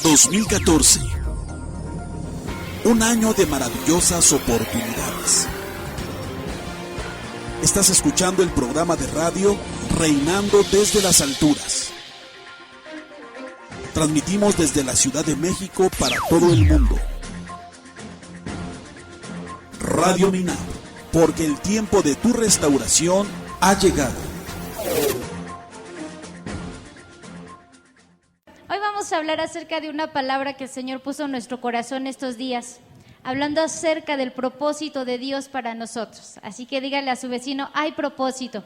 2014. Un año de maravillosas oportunidades. Estás escuchando el programa de radio Reinando desde las Alturas. Transmitimos desde la Ciudad de México para todo el mundo. Radio Minab, porque el tiempo de tu restauración ha llegado. Hoy vamos a hablar acerca de una palabra que el Señor puso en nuestro corazón estos días, hablando acerca del propósito de Dios para nosotros. Así que dígale a su vecino, hay propósito.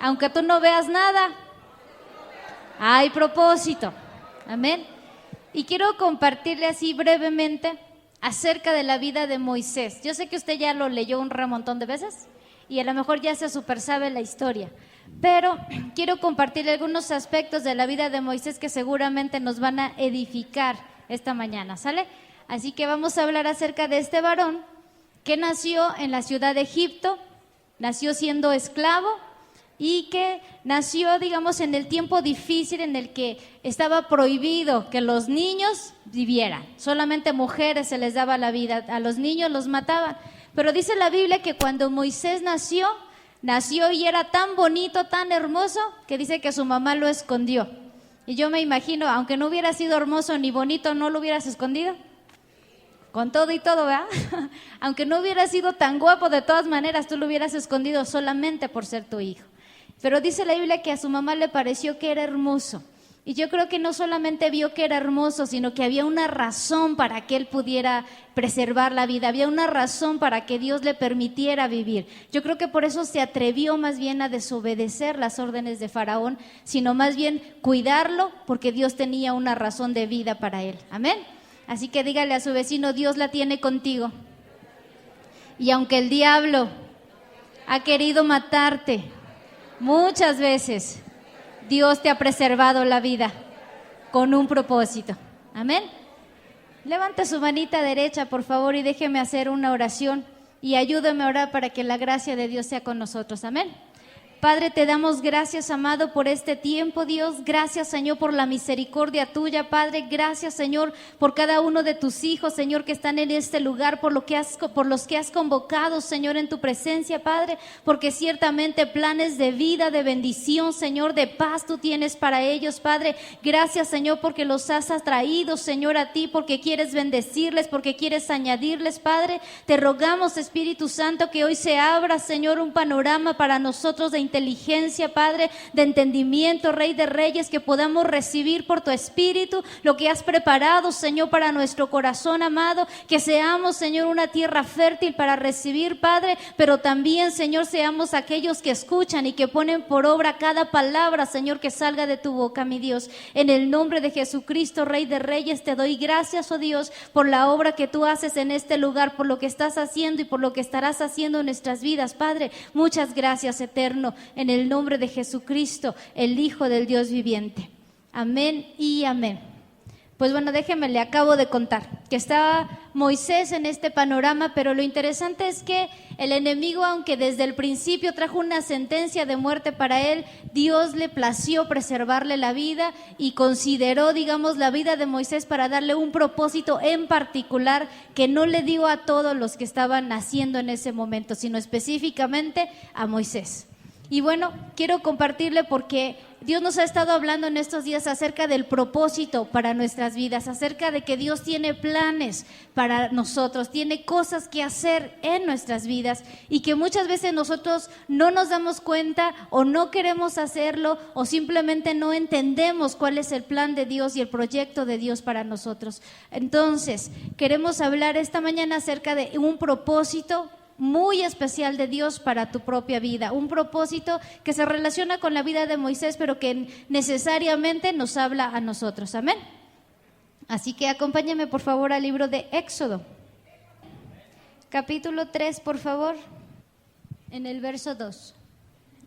Aunque tú no veas nada, hay propósito. Amén. Y quiero compartirle así brevemente acerca de la vida de Moisés. Yo sé que usted ya lo leyó un remontón de veces y a lo mejor ya se super sabe la historia, pero quiero compartirle algunos aspectos de la vida de Moisés que seguramente nos van a edificar esta mañana, ¿sale? Así que vamos a hablar acerca de este varón que nació en la ciudad de Egipto, nació siendo esclavo y que nació, digamos, en el tiempo difícil en el que estaba prohibido que los niños vivieran. Solamente mujeres se les daba la vida, a los niños los mataban. Pero dice la Biblia que cuando Moisés nació y era tan bonito, tan hermoso, que dice que su mamá lo escondió. Y yo me imagino, aunque no hubiera sido hermoso ni bonito, ¿no lo hubieras escondido? Con todo y todo, ¿verdad? Aunque no hubiera sido tan guapo, de todas maneras, tú lo hubieras escondido solamente por ser tu hijo. Pero dice la Biblia que a su mamá le pareció que era hermoso. Y yo creo que no solamente vio que era hermoso, sino que había una razón para que él pudiera preservar la vida. Había una razón para que Dios le permitiera vivir. Yo creo que por eso se atrevió más bien a desobedecer las órdenes de Faraón, sino más bien cuidarlo, porque Dios tenía una razón de vida para él. Amén. Así que dígale a su vecino, Dios la tiene contigo. Y aunque el diablo ha querido matarte muchas veces, Dios te ha preservado la vida con un propósito. Amén. Levanta su manita derecha, por favor, y déjeme hacer una oración y ayúdame a orar para que la gracia de Dios sea con nosotros. Amén. Padre, te damos gracias, amado, por este tiempo, Dios. Gracias, Señor, por la misericordia tuya, Padre. Gracias, Señor, por cada uno de tus hijos, Señor, que están en este lugar, por los que has convocado, Señor, en tu presencia, Padre, porque ciertamente planes de vida, de bendición, Señor, de paz tú tienes para ellos, Padre. Gracias, Señor, porque los has atraído, Señor, a ti, porque quieres bendecirles, porque quieres añadirles, Padre. Te rogamos, Espíritu Santo, que hoy se abra, Señor, un panorama para nosotros de inteligencia, Padre, de entendimiento, Rey de Reyes, que podamos recibir por tu Espíritu lo que has preparado, Señor, para nuestro corazón, amado, que seamos, Señor, una tierra fértil para recibir, Padre, pero también, Señor, seamos aquellos que escuchan y que ponen por obra cada palabra, Señor, que salga de tu boca, mi Dios. En el nombre de Jesucristo, Rey de Reyes, te doy gracias, oh Dios, por la obra que tú haces en este lugar, por lo que estás haciendo y por lo que estarás haciendo en nuestras vidas, Padre. Muchas gracias, eterno, en el nombre de Jesucristo, el Hijo del Dios viviente. Amén y amén. Pues bueno, déjeme, le acabo de contar que estaba Moisés en este panorama, pero lo interesante es que el enemigo, aunque desde el principio trajo una sentencia de muerte para él, Dios le plació preservarle la vida y consideró, digamos, la vida de Moisés para darle un propósito en particular que no le dio a todos los que estaban naciendo en ese momento, sino específicamente a Moisés. Y bueno, quiero compartirle porque Dios nos ha estado hablando en estos días acerca del propósito para nuestras vidas, acerca de que Dios tiene planes para nosotros, tiene cosas que hacer en nuestras vidas y que muchas veces nosotros no nos damos cuenta o no queremos hacerlo o simplemente no entendemos cuál es el plan de Dios y el proyecto de Dios para nosotros. Entonces, queremos hablar esta mañana acerca de un propósito muy especial de Dios para tu propia vida, un propósito que se relaciona con la vida de Moisés, pero que necesariamente nos habla a nosotros. Amén. Así que acompáñame por favor al libro de Éxodo, capítulo 3, por favor, en el verso 2.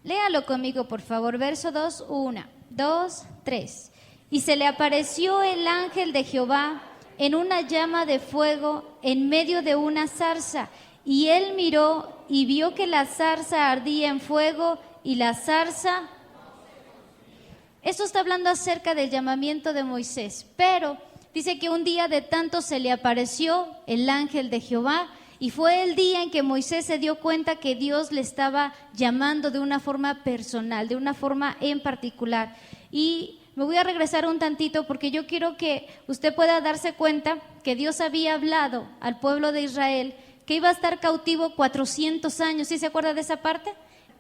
Léalo conmigo, por favor, verso 2, 1, 2, 3. Y se le apareció el ángel de Jehová en una llama de fuego en medio de una zarza. Y él miró y vio que la zarza ardía en fuego y la zarza Esto está hablando acerca del llamamiento de Moisés, pero dice que un día de tanto se le apareció el ángel de Jehová y fue el día en que Moisés se dio cuenta que Dios le estaba llamando de una forma personal, de una forma en particular. Y me voy a regresar un tantito porque yo quiero que usted pueda darse cuenta que Dios había hablado al pueblo de Israel que iba a estar cautivo 400 años. ¿Sí se acuerda de esa parte?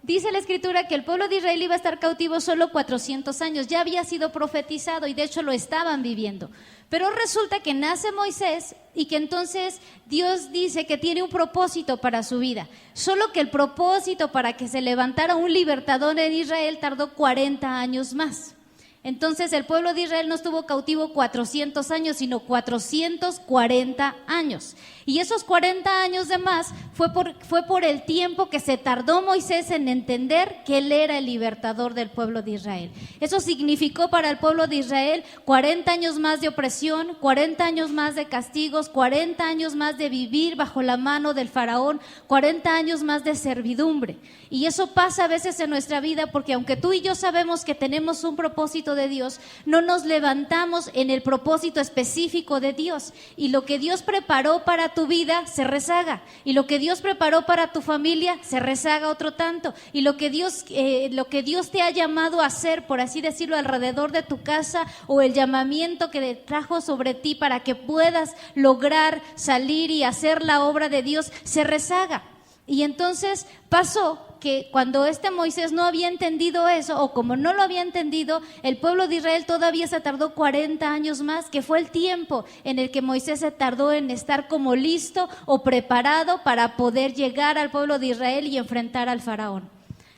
Dice la Escritura que el pueblo de Israel iba a estar cautivo solo 400 años. Ya había sido profetizado y de hecho lo estaban viviendo. Pero resulta que nace Moisés y que entonces Dios dice que tiene un propósito para su vida. Solo que el propósito para que se levantara un libertador en Israel tardó 40 años más. Entonces el pueblo de Israel no estuvo cautivo 400 años, sino 440 años. Y esos 40 años de más fue por el tiempo que se tardó Moisés en entender que él era el libertador del pueblo de Israel. Eso significó para el pueblo de Israel 40 años más de opresión, 40 años más de castigos, 40 años más de vivir bajo la mano del faraón, 40 años más de servidumbre. Y eso pasa a veces en nuestra vida porque aunque tú y yo sabemos que tenemos un propósito de Dios, no nos levantamos en el propósito específico de Dios. Y lo que Dios preparó para tu vida se rezaga. Y lo que Dios preparó para tu familia se rezaga otro tanto. Y lo que Dios te ha llamado a hacer, por así decirlo, alrededor de tu casa, o el llamamiento que le trajo sobre ti para que puedas lograr salir y hacer la obra de Dios, se rezaga. Y entonces pasó que cuando Moisés no había entendido eso, o como no lo había entendido, el pueblo de Israel todavía se tardó 40 años más, que fue el tiempo en el que Moisés se tardó en estar como listo o preparado para poder llegar al pueblo de Israel y enfrentar al faraón.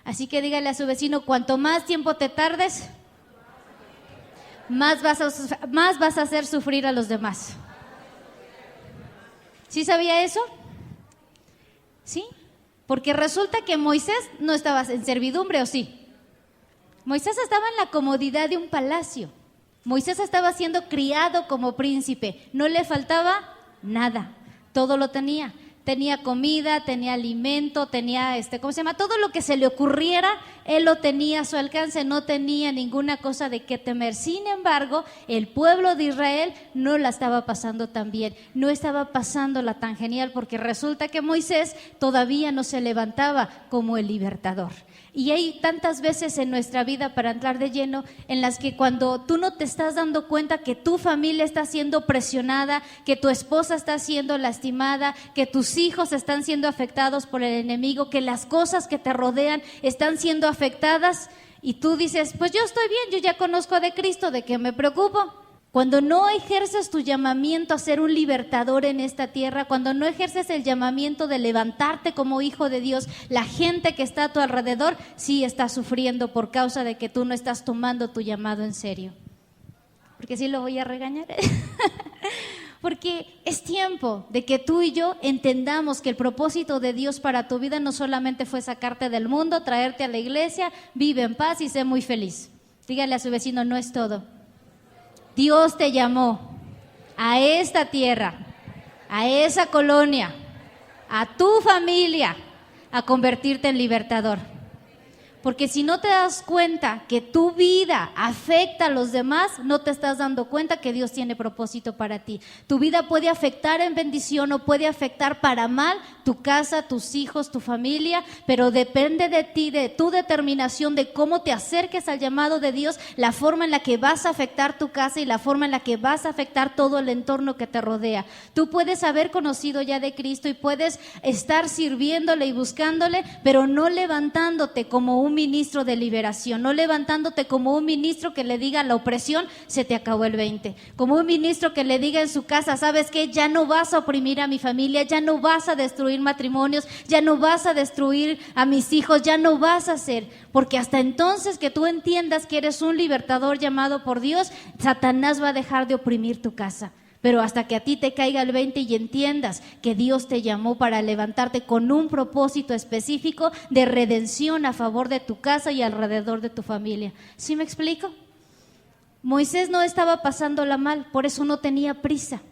Así que dígale a su vecino, cuanto más tiempo te tardes, más vas a hacer sufrir a los demás. ¿Sí sabía eso? ¿Sí? Porque resulta que Moisés no estaba en servidumbre, ¿o sí? Moisés estaba en la comodidad de un palacio. Moisés estaba siendo criado como príncipe. No le faltaba nada. Todo lo tenía. Tenía comida, tenía alimento, tenía, todo lo que se le ocurriera, él lo tenía a su alcance, no tenía ninguna cosa de qué temer. Sin embargo, el pueblo de Israel no la estaba pasando tan bien, no estaba pasándola tan genial, porque resulta que Moisés todavía no se levantaba como el libertador. Y hay tantas veces en nuestra vida, para entrar de lleno, en las que cuando tú no te estás dando cuenta que tu familia está siendo presionada, que tu esposa está siendo lastimada, que tus hijos están siendo afectados por el enemigo, que las cosas que te rodean están siendo afectadas, y tú dices, pues yo estoy bien, yo ya conozco de Cristo, ¿de qué me preocupo? Cuando no ejerces tu llamamiento a ser un libertador en esta tierra, cuando no ejerces el llamamiento de levantarte como hijo de Dios, la gente que está a tu alrededor sí está sufriendo por causa de que tú no estás tomando tu llamado en serio. Porque sí lo voy a regañar. Porque es tiempo de que tú y yo entendamos que el propósito de Dios para tu vida no solamente fue sacarte del mundo, traerte a la iglesia, vive en paz y sé muy feliz. Dígale a su vecino, no es todo. Dios te llamó a esta tierra, a esa colonia, a tu familia, a convertirte en libertador. Porque si no te das cuenta que tu vida afecta a los demás, no te estás dando cuenta que Dios tiene propósito para ti. Tu vida puede afectar en bendición o puede afectar para mal tu casa, tus hijos, tu familia, pero depende de ti, de tu determinación, de cómo te acerques al llamado de Dios, la forma en la que vas a afectar tu casa y la forma en la que vas a afectar todo el entorno que te rodea. Tú puedes haber conocido ya de Cristo y puedes estar sirviéndole y buscándole, pero no levantándote como un ministro de liberación, no levantándote como un ministro que le diga a la opresión, se te acabó el 20, como un ministro que le diga en su casa, ¿sabes qué? Ya no vas a oprimir a mi familia, ya no vas a destruir matrimonios, ya no vas a destruir a mis hijos, ya no vas a hacer, porque hasta entonces que tú entiendas que eres un libertador llamado por Dios, Satanás va a dejar de oprimir tu casa. Pero hasta que a ti te caiga el 20 y entiendas que Dios te llamó para levantarte con un propósito específico de redención a favor de tu casa y alrededor de tu familia. ¿Sí me explico? Moisés no estaba pasándola mal, por eso no tenía prisa,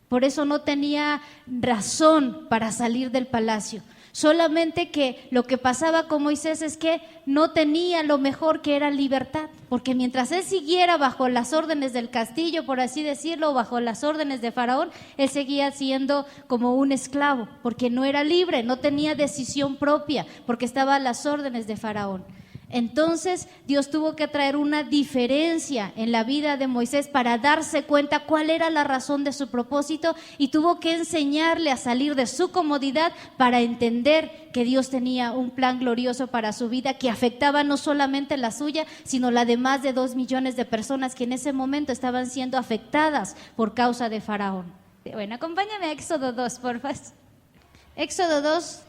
por eso no tenía razón para salir del palacio. Solamente que lo que pasaba con Moisés es que no tenía lo mejor, que era libertad. porque mientras él siguiera bajo las órdenes del castillo, por así decirlo, o bajo las órdenes de Faraón, él seguía siendo como un esclavo, porque no era libre, no tenía decisión propia, porque estaba a las órdenes de Faraón. Entonces Dios tuvo que traer una diferencia en la vida de Moisés para darse cuenta cuál era la razón de su propósito, y tuvo que enseñarle a salir de su comodidad para entender que Dios tenía un plan glorioso para su vida que afectaba no solamente la suya, sino la de más de 2 millones de personas que en ese momento estaban siendo afectadas por causa de Faraón. Bueno, acompáñame a Éxodo 2, por favor. Éxodo 2,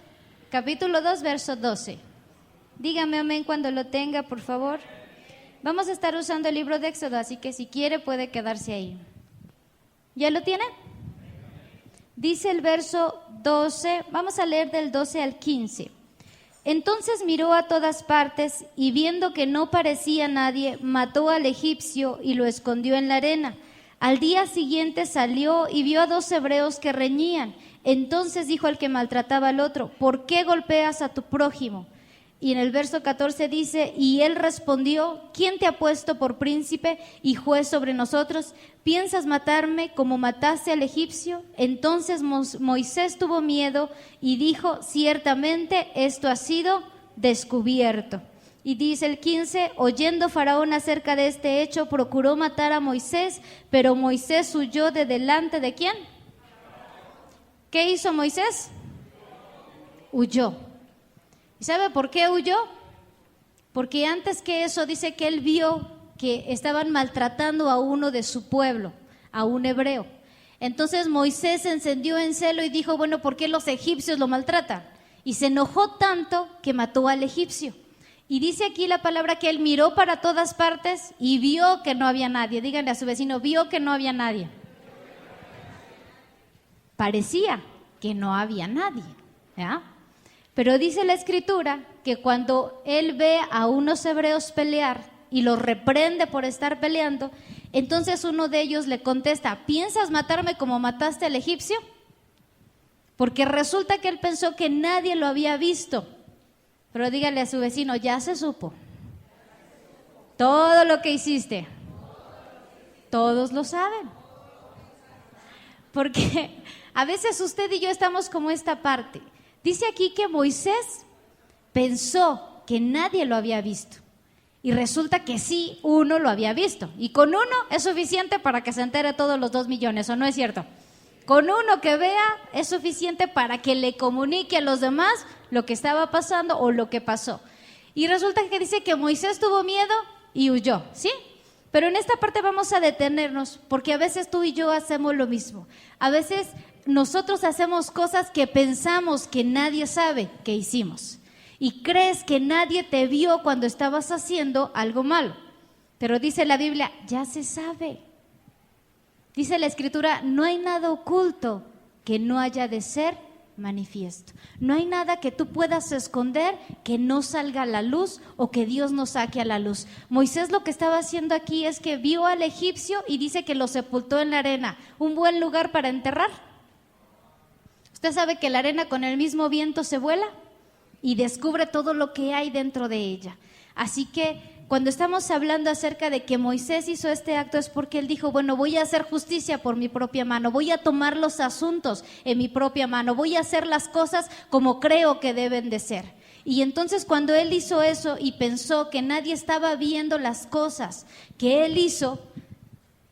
capítulo 2, verso 12. Dígame amén cuando lo tenga, por favor. Vamos a estar usando el libro de Éxodo, así que si quiere puede quedarse ahí. ¿Ya lo tiene? Dice el verso 12, vamos a leer del 12 al 15. Entonces miró a todas partes y viendo que no parecía nadie, mató al egipcio y lo escondió en la arena. Al día siguiente salió y vio a 2 hebreos que reñían. Entonces dijo al que maltrataba al otro: ¿por qué golpeas a tu prójimo? Y en el verso 14 dice: y él respondió: ¿quién te ha puesto por príncipe y juez sobre nosotros? ¿Piensas matarme como mataste al egipcio? Entonces Moisés tuvo miedo y dijo: ciertamente esto ha sido descubierto. Y dice el 15: oyendo Faraón acerca de este hecho, procuró matar a Moisés, pero Moisés huyó de delante de ¿quién? ¿Qué hizo Moisés? Huyó. ¿Y sabe por qué huyó? Porque antes que eso dice que él vio que estaban maltratando a uno de su pueblo, a un hebreo. Entonces Moisés se encendió en celo y dijo: bueno, ¿por qué los egipcios lo maltratan? Y se enojó tanto que mató al egipcio. Y dice aquí la palabra que él miró para todas partes y vio que no había nadie. Díganle a su vecino: vio que no había nadie. Parecía que no había nadie, ¿ya? Pero dice la escritura que cuando él ve a unos hebreos pelear y los reprende por estar peleando, entonces uno de ellos le contesta: ¿piensas matarme como mataste al egipcio? Porque resulta que él pensó que nadie lo había visto. Pero dígale a su vecino: ya se supo. Todo lo que hiciste, todos lo saben. Porque a veces usted y yo estamos como esta parte. Dice aquí que Moisés pensó que nadie lo había visto, y resulta que sí, uno lo había visto, y con uno es suficiente para que se entere todos los 2 millones, ¿o no es cierto? Con uno que vea es suficiente para que le comunique a los demás lo que estaba pasando o lo que pasó. Y resulta que dice que Moisés tuvo miedo y huyó, ¿sí? Pero en esta parte vamos a detenernos, porque a veces tú y yo hacemos lo mismo. A veces nosotros hacemos cosas que pensamos que nadie sabe que hicimos, y crees que nadie te vio cuando estabas haciendo algo malo. Pero dice la Biblia: ya se sabe. Dice la escritura: no hay nada oculto que no haya de ser manifiesto. No hay nada que tú puedas esconder que no salga a la luz o que Dios no saque a la luz. Moisés lo que estaba haciendo aquí es que vio al egipcio y dice que lo sepultó en la arena. ¿Un buen lugar para enterrar? Usted sabe que la arena con el mismo viento se vuela y descubre todo lo que hay dentro de ella. Así que cuando estamos hablando acerca de que Moisés hizo este acto, es porque él dijo: bueno, voy a hacer justicia por mi propia mano, voy a tomar los asuntos en mi propia mano, voy a hacer las cosas como creo que deben de ser. Y entonces cuando él hizo eso y pensó que nadie estaba viendo las cosas que él hizo,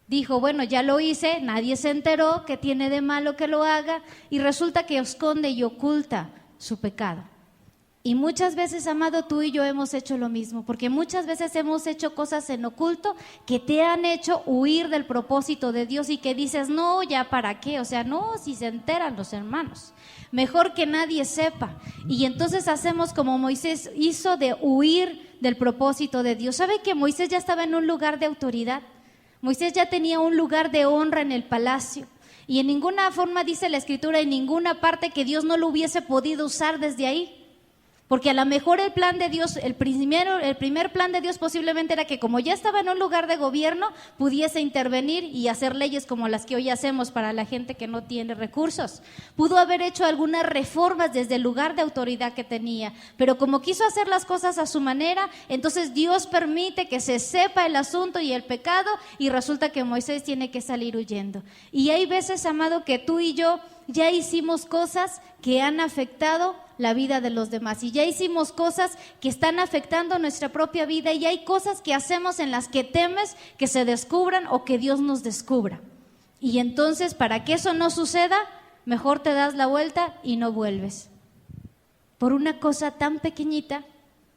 dijo: bueno, ya lo hice, nadie se enteró, ¿qué tiene de malo que lo haga? Y resulta que esconde y oculta su pecado. Y muchas veces, amado, tú y yo hemos hecho lo mismo, porque muchas veces hemos hecho cosas en oculto que te han hecho huir del propósito de Dios, y que dices: no, ya para qué, o sea, no, si se enteran los hermanos, mejor que nadie sepa. Y entonces hacemos como Moisés hizo, de huir del propósito de Dios. ¿Sabe que Moisés ya estaba en un lugar de autoridad? Moisés ya tenía un lugar de honra en el palacio, y en ninguna forma dice la escritura, en ninguna parte, que Dios no lo hubiese podido usar desde ahí. Porque a lo mejor el plan de Dios, el primer plan de Dios posiblemente era que como ya estaba en un lugar de gobierno, pudiese intervenir y hacer leyes como las que hoy hacemos para la gente que no tiene recursos. Pudo haber hecho algunas reformas desde el lugar de autoridad que tenía, pero como quiso hacer las cosas a su manera, entonces Dios permite que se sepa el asunto y el pecado, y resulta que Moisés tiene que salir huyendo. Y hay veces, amado, que tú y yo ya hicimos cosas que han afectado la vida de los demás, y ya hicimos cosas que están afectando nuestra propia vida, y hay cosas que hacemos en las que temes que se descubran o que Dios nos descubra. Y entonces, para que eso no suceda, mejor te das la vuelta y no vuelves. Por una cosa tan pequeñita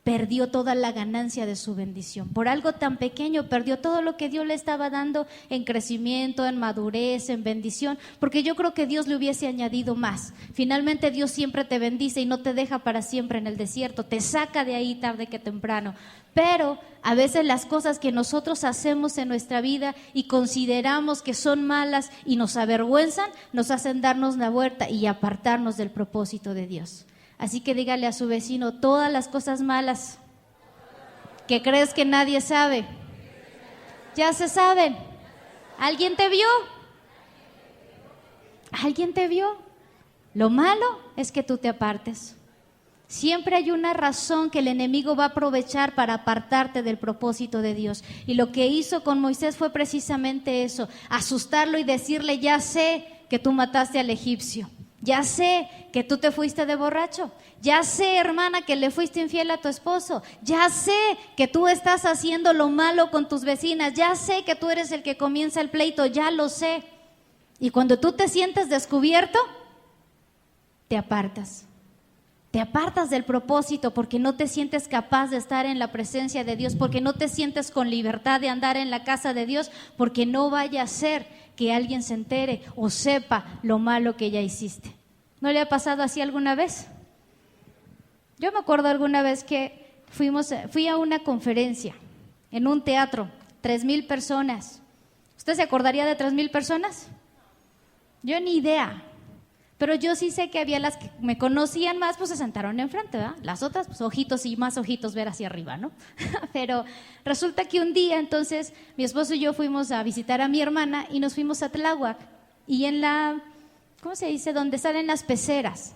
perdió toda la ganancia de su bendición. Por algo tan pequeño perdió todo lo que Dios le estaba dando en crecimiento, en madurez, en bendición, porque yo creo que Dios le hubiese añadido más. Finalmente Dios siempre te bendice y no te deja para siempre en el desierto, te saca de ahí tarde que temprano. Pero a veces las cosas que nosotros hacemos en nuestra vida y consideramos que son malas y nos avergüenzan, nos hacen darnos la vuelta y apartarnos del propósito de Dios. Así que dígale a su vecino, todas las cosas malas que crees que nadie sabe, ya se saben. ¿Alguien te vio? ¿Alguien te vio? Lo malo es que tú te apartes. Siempre hay una razón que el enemigo va a aprovechar para apartarte del propósito de Dios. Y lo que hizo con Moisés fue precisamente eso, asustarlo y decirle, ya sé que tú mataste al egipcio. Ya sé que tú te fuiste de borracho, ya sé, hermana, que le fuiste infiel a tu esposo, ya sé que tú estás haciendo lo malo con tus vecinas, ya sé que tú eres el que comienza el pleito, ya lo sé. Y cuando tú te sientes descubierto, te apartas del propósito, porque no te sientes capaz de estar en la presencia de Dios, porque no te sientes con libertad de andar en la casa de Dios, porque no vaya a ser que alguien se entere o sepa lo malo que ya hiciste. ¿No le ha pasado así alguna vez? Yo me acuerdo alguna vez que fui a una conferencia en un teatro, 3,000 personas. ¿Usted se acordaría de 3,000 personas? Yo ni idea. Pero yo sí sé que había las que me conocían más, pues se sentaron enfrente, ¿verdad? Las otras, pues ojitos y más ojitos ver hacia arriba, ¿no? Pero resulta que un día, entonces, mi esposo y yo fuimos a visitar a mi hermana y nos fuimos a Tláhuac. Y en la, ¿cómo se dice? Donde salen las peceras.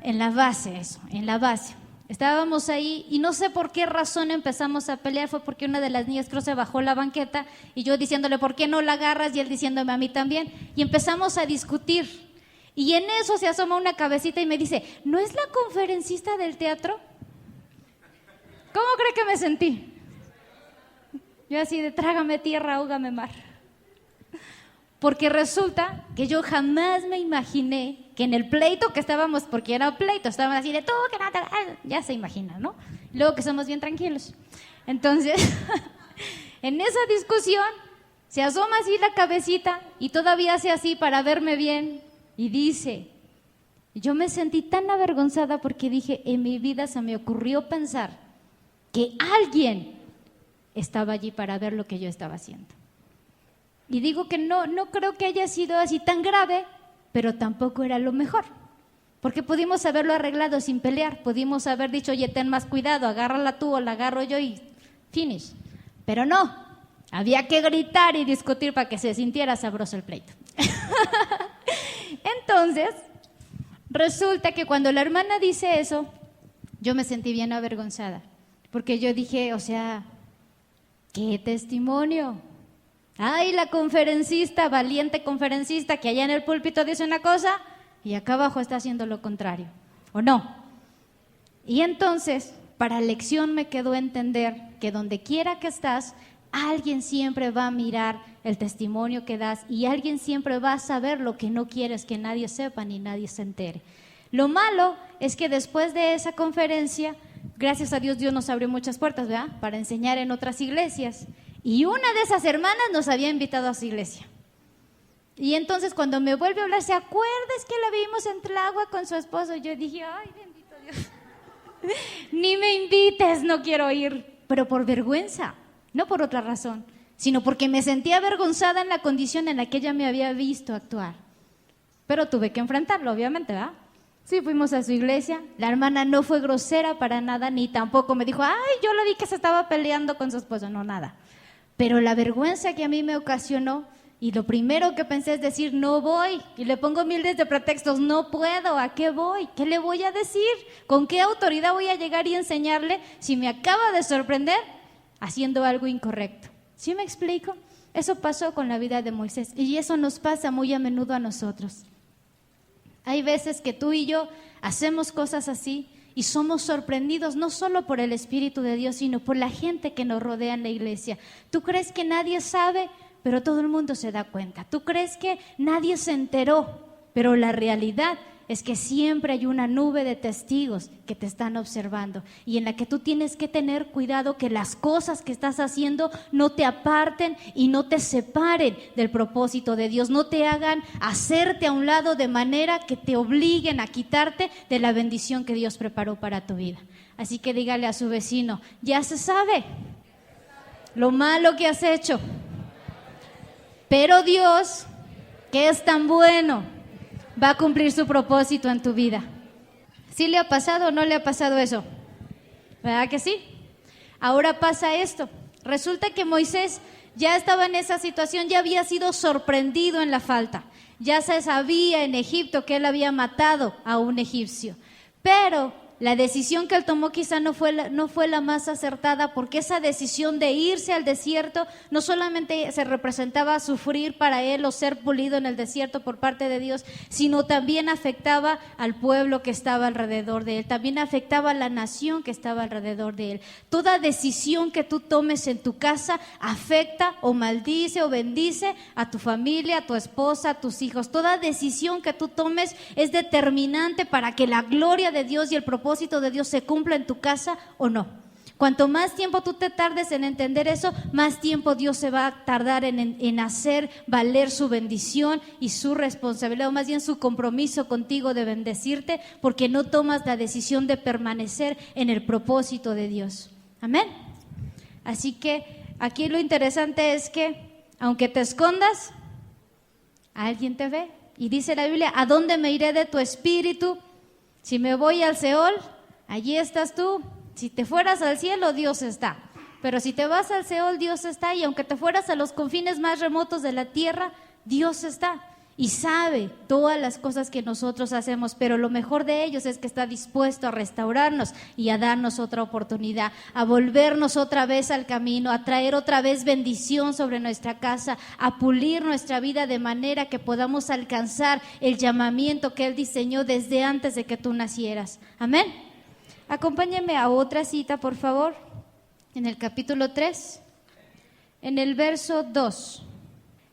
En la base, eso, en la base. Estábamos ahí y no sé por qué razón empezamos a pelear, fue porque una de las niñas creo se bajó la banqueta y yo diciéndole, ¿por qué no la agarras? Y él diciéndome a mí también. Y empezamos a discutir. Y en eso se asoma una cabecita y me dice, ¿no es la conferencista del teatro? ¿Cómo cree que me sentí? Yo así de trágame tierra, ahógame mar. Porque resulta que yo jamás me imaginé que en el pleito que estábamos, porque era pleito, estábamos así de tú, que nada, ya se imagina, ¿no? Luego que somos bien tranquilos. Entonces, en esa discusión, se asoma así la cabecita y todavía hace así para verme bien. Y dice, yo me sentí tan avergonzada porque dije, en mi vida se me ocurrió pensar que alguien estaba allí para ver lo que yo estaba haciendo. Y digo que no creo que haya sido así tan grave, pero tampoco era lo mejor. Porque pudimos haberlo arreglado sin pelear, pudimos haber dicho, oye, ten más cuidado, agárrala tú o la agarro yo y finish. Pero no, había que gritar y discutir para que se sintiera sabroso el pleito. Entonces, resulta que cuando la hermana dice eso, yo me sentí bien avergonzada, porque yo dije, o sea, ¿qué testimonio? Ay, la conferencista, valiente conferencista, que allá en el púlpito dice una cosa y acá abajo está haciendo lo contrario, ¿o no? Y entonces, para lección me quedó entender que donde quiera que estás, alguien siempre va a mirar el testimonio que das y alguien siempre va a saber lo que no quieres que nadie sepa ni nadie se entere. Lo malo es que después de esa conferencia, gracias a Dios, Dios nos abrió muchas puertas, ¿verdad? Para enseñar en otras iglesias. Y una de esas hermanas nos había invitado a su iglesia. Y entonces cuando me vuelve a hablar, ¿se acuerda? Es que la vimos en Tláhuac con su esposo. Yo dije, ay, bendito Dios. Ni me invites, no quiero ir. Pero por vergüenza, no por otra razón, sino porque me sentía avergonzada en la condición en la que ella me había visto actuar. Pero tuve que enfrentarlo, obviamente, ¿verdad? Sí, fuimos a su iglesia. La hermana no fue grosera para nada, ni tampoco me dijo, ay, yo lo vi que se estaba peleando con su esposo. No, nada. Pero la vergüenza que a mí me ocasionó, y lo primero que pensé es decir, no voy. Y le pongo miles de pretextos, no puedo, ¿a qué voy? ¿Qué le voy a decir? ¿Con qué autoridad voy a llegar y enseñarle si me acaba de sorprender haciendo algo incorrecto? ¿Sí me explico? Eso pasó con la vida de Moisés y eso nos pasa muy a menudo a nosotros. Hay veces que tú y yo hacemos cosas así y somos sorprendidos no solo por el Espíritu de Dios, sino por la gente que nos rodea en la iglesia. ¿Tú crees que nadie sabe? Pero todo el mundo se da cuenta. ¿Tú crees que nadie se enteró? Pero la realidad es que siempre hay una nube de testigos que te están observando y en la que tú tienes que tener cuidado que las cosas que estás haciendo no te aparten y no te separen del propósito de Dios, no te hagan hacerte a un lado de manera que te obliguen a quitarte de la bendición que Dios preparó para tu vida. Así que dígale a su vecino, ya se sabe lo malo que has hecho, pero Dios, que es tan bueno, va a cumplir su propósito en tu vida. ¿Sí le ha pasado o no le ha pasado eso? ¿Verdad que sí? Ahora pasa esto. Resulta que Moisés ya estaba en esa situación, ya había sido sorprendido en la falta. Ya se sabía en Egipto que él había matado a un egipcio. Pero la decisión que él tomó quizá no fue la más acertada, porque esa decisión de irse al desierto no solamente se representaba sufrir para él o ser pulido en el desierto por parte de Dios, sino también afectaba al pueblo que estaba alrededor de él, también afectaba a la nación que estaba alrededor de él. Toda decisión que tú tomes en tu casa afecta o maldice o bendice a tu familia, a tu esposa, a tus hijos. Toda decisión que tú tomes es determinante para que la gloria de Dios y el propósito de Dios se cumpla en tu casa o no. Cuanto más tiempo tú te tardes en entender eso, más tiempo Dios se va a tardar en hacer valer su bendición y su responsabilidad, o más bien su compromiso contigo de bendecirte, porque no tomas la decisión de permanecer en el propósito de Dios. Amén. Así que aquí lo interesante es que aunque te escondas, alguien te ve. Y dice la Biblia, ¿a dónde me iré de tu espíritu? Si me voy al Seol, allí estás tú. Si te fueras al cielo, Dios está. Pero si te vas al Seol, Dios está. Y aunque te fueras a los confines más remotos de la tierra, Dios está. Y sabe todas las cosas que nosotros hacemos, pero lo mejor de ellos es que está dispuesto a restaurarnos y a darnos otra oportunidad, a volvernos otra vez al camino, a traer otra vez bendición sobre nuestra casa, a pulir nuestra vida de manera que podamos alcanzar el llamamiento que Él diseñó desde antes de que tú nacieras. Amén. Acompáñenme a otra cita, por favor, en el capítulo 3, en el verso 2.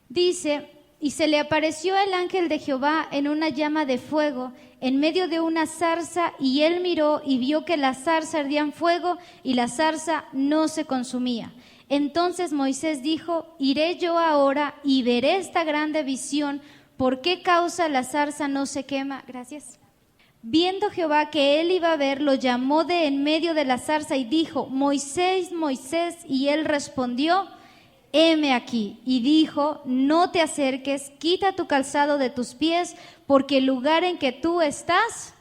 Dice: y se le apareció el ángel de Jehová en una llama de fuego, en medio de una zarza, y él miró y vio que la zarza ardía en fuego, y la zarza no se consumía. Entonces Moisés dijo: iré yo ahora y veré esta grande visión, ¿por qué causa la zarza no se quema? Gracias. Viendo Jehová que él iba a ver, lo llamó de en medio de la zarza y dijo: Moisés, Moisés, y él respondió: heme aquí. Y dijo: no te acerques, quita tu calzado de tus pies, porque el lugar en que tú estás,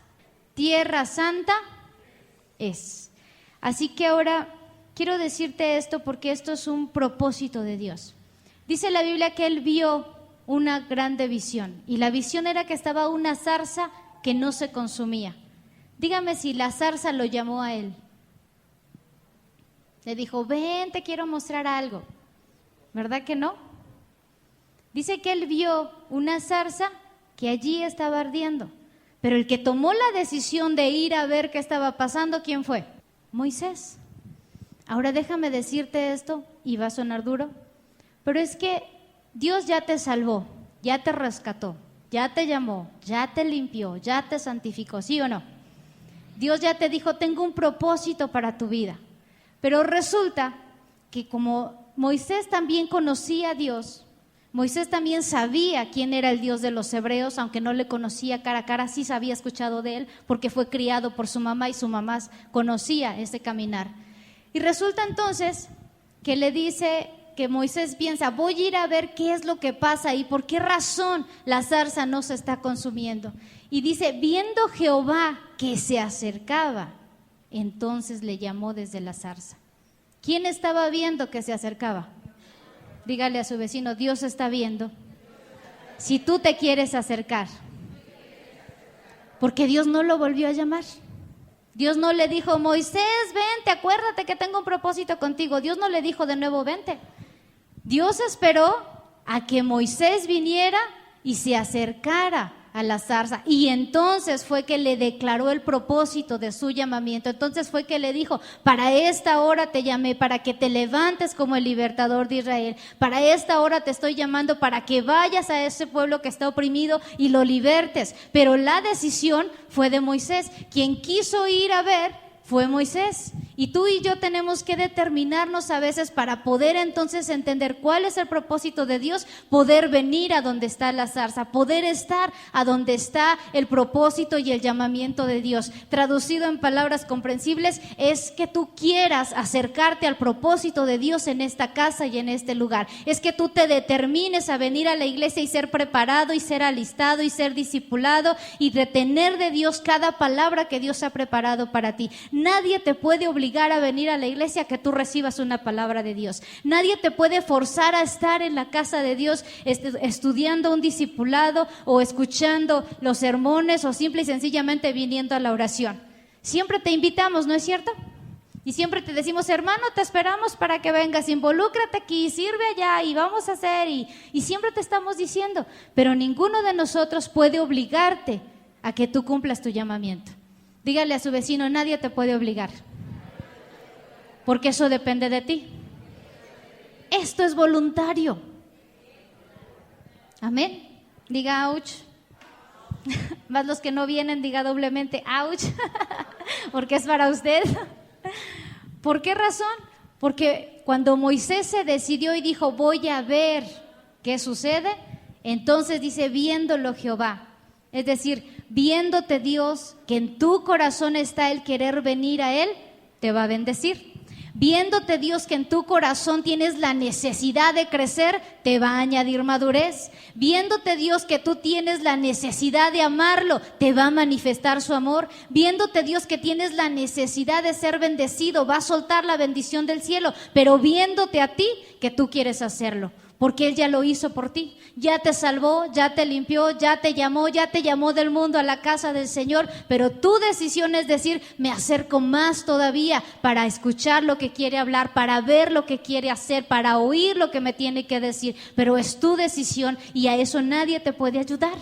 tierra santa es. Así que ahora quiero decirte esto porque esto es un propósito de Dios. Dice la Biblia que él vio una grande visión, y la visión era que estaba una zarza que no se consumía. Dígame si la zarza lo llamó a él. Le dijo: ven, te quiero mostrar algo. ¿Verdad que no? Dice que él vio una zarza que allí estaba ardiendo, pero el que tomó la decisión de ir a ver qué estaba pasando, ¿quién fue? Moisés. Ahora déjame decirte esto, y va a sonar duro, pero es que Dios ya te salvó, ya te rescató, ya te llamó, ya te limpió, ya te santificó, ¿sí o no? Dios ya te dijo: tengo un propósito para tu vida. Pero resulta que como Moisés también conocía a Dios, Moisés también sabía quién era el Dios de los hebreos, aunque no le conocía cara a cara, sí se había escuchado de él porque fue criado por su mamá y su mamá conocía ese caminar. Y resulta entonces que le dice que Moisés piensa, voy a ir a ver qué es lo que pasa y por qué razón la zarza no se está consumiendo. Y dice, viendo Jehová que se acercaba, entonces le llamó desde la zarza. ¿Quién estaba viendo que se acercaba? Dígale a su vecino, Dios está viendo. Si tú te quieres acercar, porque Dios no lo volvió a llamar. Dios no le dijo, Moisés, vente, acuérdate que tengo un propósito contigo. Dios no le dijo de nuevo, vente. Dios esperó a que Moisés viniera y se acercara a la zarza, y entonces fue que le declaró el propósito de su llamamiento. Entonces fue que le dijo, para esta hora te llamé, para que te levantes como el libertador de Israel, para esta hora te estoy llamando, para que vayas a ese pueblo que está oprimido y lo libertes. Pero la decisión fue de Moisés. Quien quiso ir a ver fue Moisés. Y tú y yo tenemos que determinarnos a veces para poder entonces entender cuál es el propósito de Dios, poder venir a donde está la zarza, poder estar a donde está el propósito y el llamamiento de Dios. Traducido en palabras comprensibles, es que tú quieras acercarte al propósito de Dios en esta casa y en este lugar. Es que tú te determines a venir a la iglesia y ser preparado y ser alistado y ser discipulado y retener de Dios cada palabra que Dios ha preparado para ti. Nadie te puede obligar a venir a la iglesia que tú recibas una palabra de Dios. Nadie te puede forzar a estar en la casa de Dios estudiando un discipulado o escuchando los sermones o simple y sencillamente viniendo a la oración. Siempre te invitamos, ¿no es cierto? Y siempre te decimos, hermano, te esperamos para que vengas, involúcrate aquí, sirve allá y vamos a hacer y siempre te estamos diciendo, pero ninguno de nosotros puede obligarte a que tú cumplas tu llamamiento. Dígale a su vecino, nadie te puede obligar, porque eso depende de ti. Esto es voluntario. Amén. Diga ouch. Más los que no vienen, diga doblemente ouch, porque es para usted. ¿Por qué razón? Porque cuando Moisés se decidió y dijo, voy a ver qué sucede, entonces dice, viéndolo Jehová. Es decir, viéndote Dios, que en tu corazón está el querer venir a Él, te va a bendecir. Viéndote Dios que en tu corazón tienes la necesidad de crecer, te va a añadir madurez. Viéndote Dios que tú tienes la necesidad de amarlo, te va a manifestar su amor. Viéndote Dios que tienes la necesidad de ser bendecido, va a soltar la bendición del cielo. Pero viéndote a ti que tú quieres hacerlo, porque Él ya lo hizo por ti, ya te salvó, ya te limpió, ya te llamó del mundo a la casa del Señor, pero tu decisión es decir, me acerco más todavía para escuchar lo que quiere hablar, para ver lo que quiere hacer, para oír lo que me tiene que decir, pero es tu decisión y a eso nadie te puede ayudar.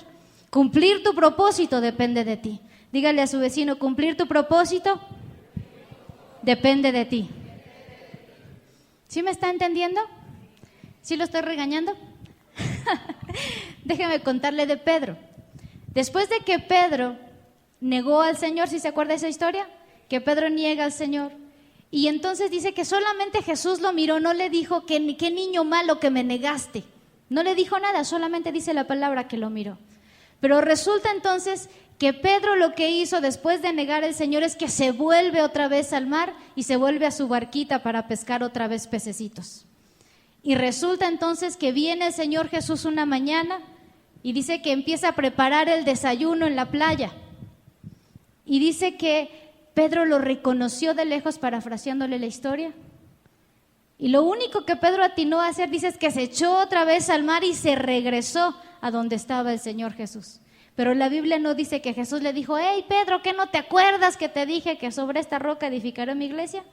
Cumplir tu propósito depende de ti. Dígale a su vecino, cumplir tu propósito depende de ti. ¿Sí me está entendiendo? ¿Sí lo estoy regañando? Déjeme contarle de Pedro. Después de que Pedro negó al Señor, ¿sí se acuerda de esa historia? Que Pedro niega al Señor. Y entonces dice que solamente Jesús lo miró, no le dijo que qué niño malo que me negaste. No le dijo nada, solamente dice la palabra que lo miró. Pero resulta entonces que Pedro lo que hizo después de negar al Señor es que se vuelve otra vez al mar y se vuelve a su barquita para pescar otra vez pececitos. Y resulta entonces que viene el Señor Jesús una mañana y dice que empieza a preparar el desayuno en la playa. Y dice que Pedro lo reconoció de lejos, parafraseándole la historia. Y lo único que Pedro atinó a hacer, dice, es que se echó otra vez al mar y se regresó a donde estaba el Señor Jesús. Pero la Biblia no dice que Jesús le dijo, hey Pedro, ¿qué no te acuerdas que te dije que sobre esta roca edificaré mi iglesia?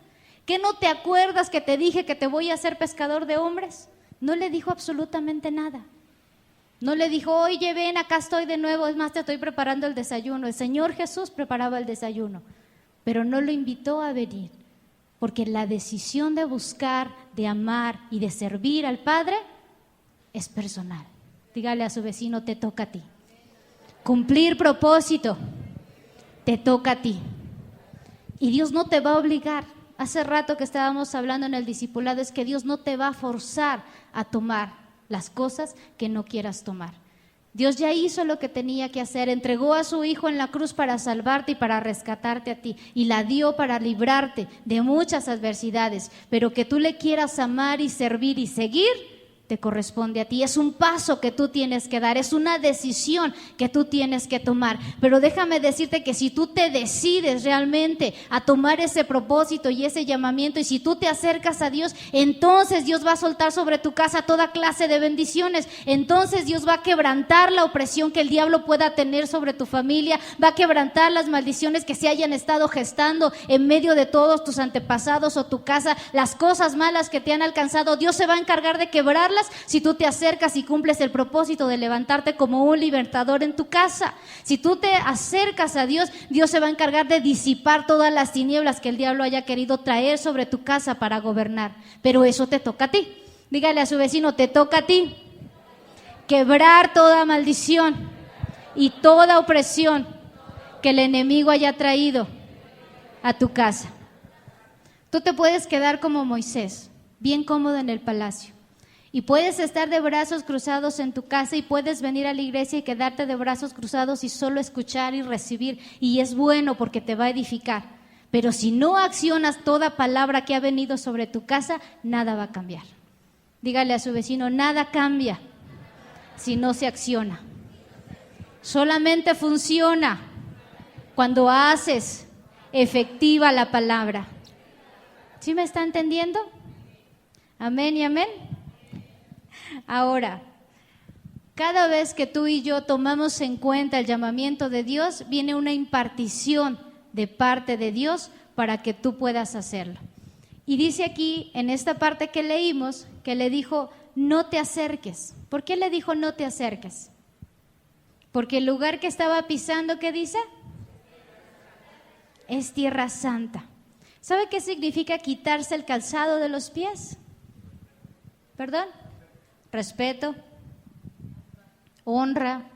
¿Qué no te acuerdas que te dije que te voy a hacer pescador de hombres? No le dijo absolutamente nada. No le dijo, oye, ven, acá estoy de nuevo, es más, te estoy preparando el desayuno. El Señor Jesús preparaba el desayuno, pero no lo invitó a venir, porque la decisión de buscar, de amar y de servir al Padre es personal. Dígale a su vecino, te toca a ti. Cumplir propósito, te toca a ti. Y Dios no te va a obligar. Hace rato que estábamos hablando en el discipulado, es que Dios no te va a forzar a tomar las cosas que no quieras tomar. Dios ya hizo lo que tenía que hacer, entregó a su Hijo en la cruz para salvarte y para rescatarte a ti, y la dio para librarte de muchas adversidades, pero que tú le quieras amar y servir y seguir, te corresponde a ti. Es un paso que tú tienes que dar, es una decisión que tú tienes que tomar. Pero déjame decirte que si tú te decides realmente a tomar ese propósito y ese llamamiento, y si tú te acercas a Dios, entonces Dios va a soltar sobre tu casa toda clase de bendiciones. Entonces Dios va a quebrantar la opresión que el diablo pueda tener sobre tu familia, va a quebrantar las maldiciones que se hayan estado gestando en medio de todos tus antepasados o tu casa, las cosas malas que te han alcanzado. Dios se va a encargar de quebrarlas si tú te acercas y cumples el propósito de levantarte como un libertador en tu casa. Si tú te acercas a Dios, Dios se va a encargar de disipar todas las tinieblas que el diablo haya querido traer sobre tu casa para gobernar. Pero eso te toca a ti. Dígale a su vecino, te toca a ti quebrar toda maldición y toda opresión que el enemigo haya traído a tu casa. Tú te puedes quedar como Moisés, bien cómodo en el palacio. Y puedes estar de brazos cruzados en tu casa, y puedes venir a la iglesia y quedarte de brazos cruzados y solo escuchar y recibir, y es bueno porque te va a edificar. Pero si no accionas toda palabra que ha venido sobre tu casa, nada va a cambiar. Dígale a su vecino, nada cambia si no se acciona. Solamente funciona cuando haces efectiva la palabra. ¿Sí me está entendiendo? Amén y amén. Ahora, cada vez que tú y yo tomamos en cuenta el llamamiento de Dios, viene una impartición de parte de Dios para que tú puedas hacerlo. Y dice aquí, en esta parte que leímos, que le dijo, no te acerques. ¿Por qué le dijo no te acerques? Porque el lugar que estaba pisando, ¿qué dice? Es tierra santa. ¿Sabe qué significa quitarse el calzado de los pies? ¿Perdón? Respeto, honra,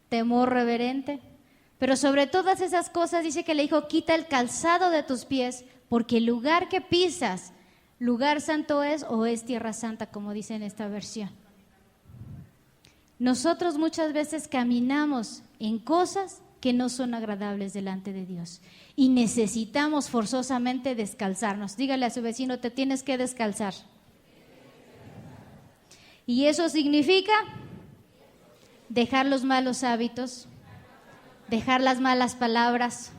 temor reverente. Pero sobre todas esas cosas dice que le dijo, quita el calzado de tus pies, porque el lugar que pisas, lugar santo es, o es tierra santa, como dice en esta versión. Nosotros muchas veces caminamos en cosas que no son agradables delante de Dios, y necesitamos forzosamente descalzarnos. Dígale a su vecino, te tienes que descalzar. Y eso significa dejar los malos hábitos, dejar las malas palabras,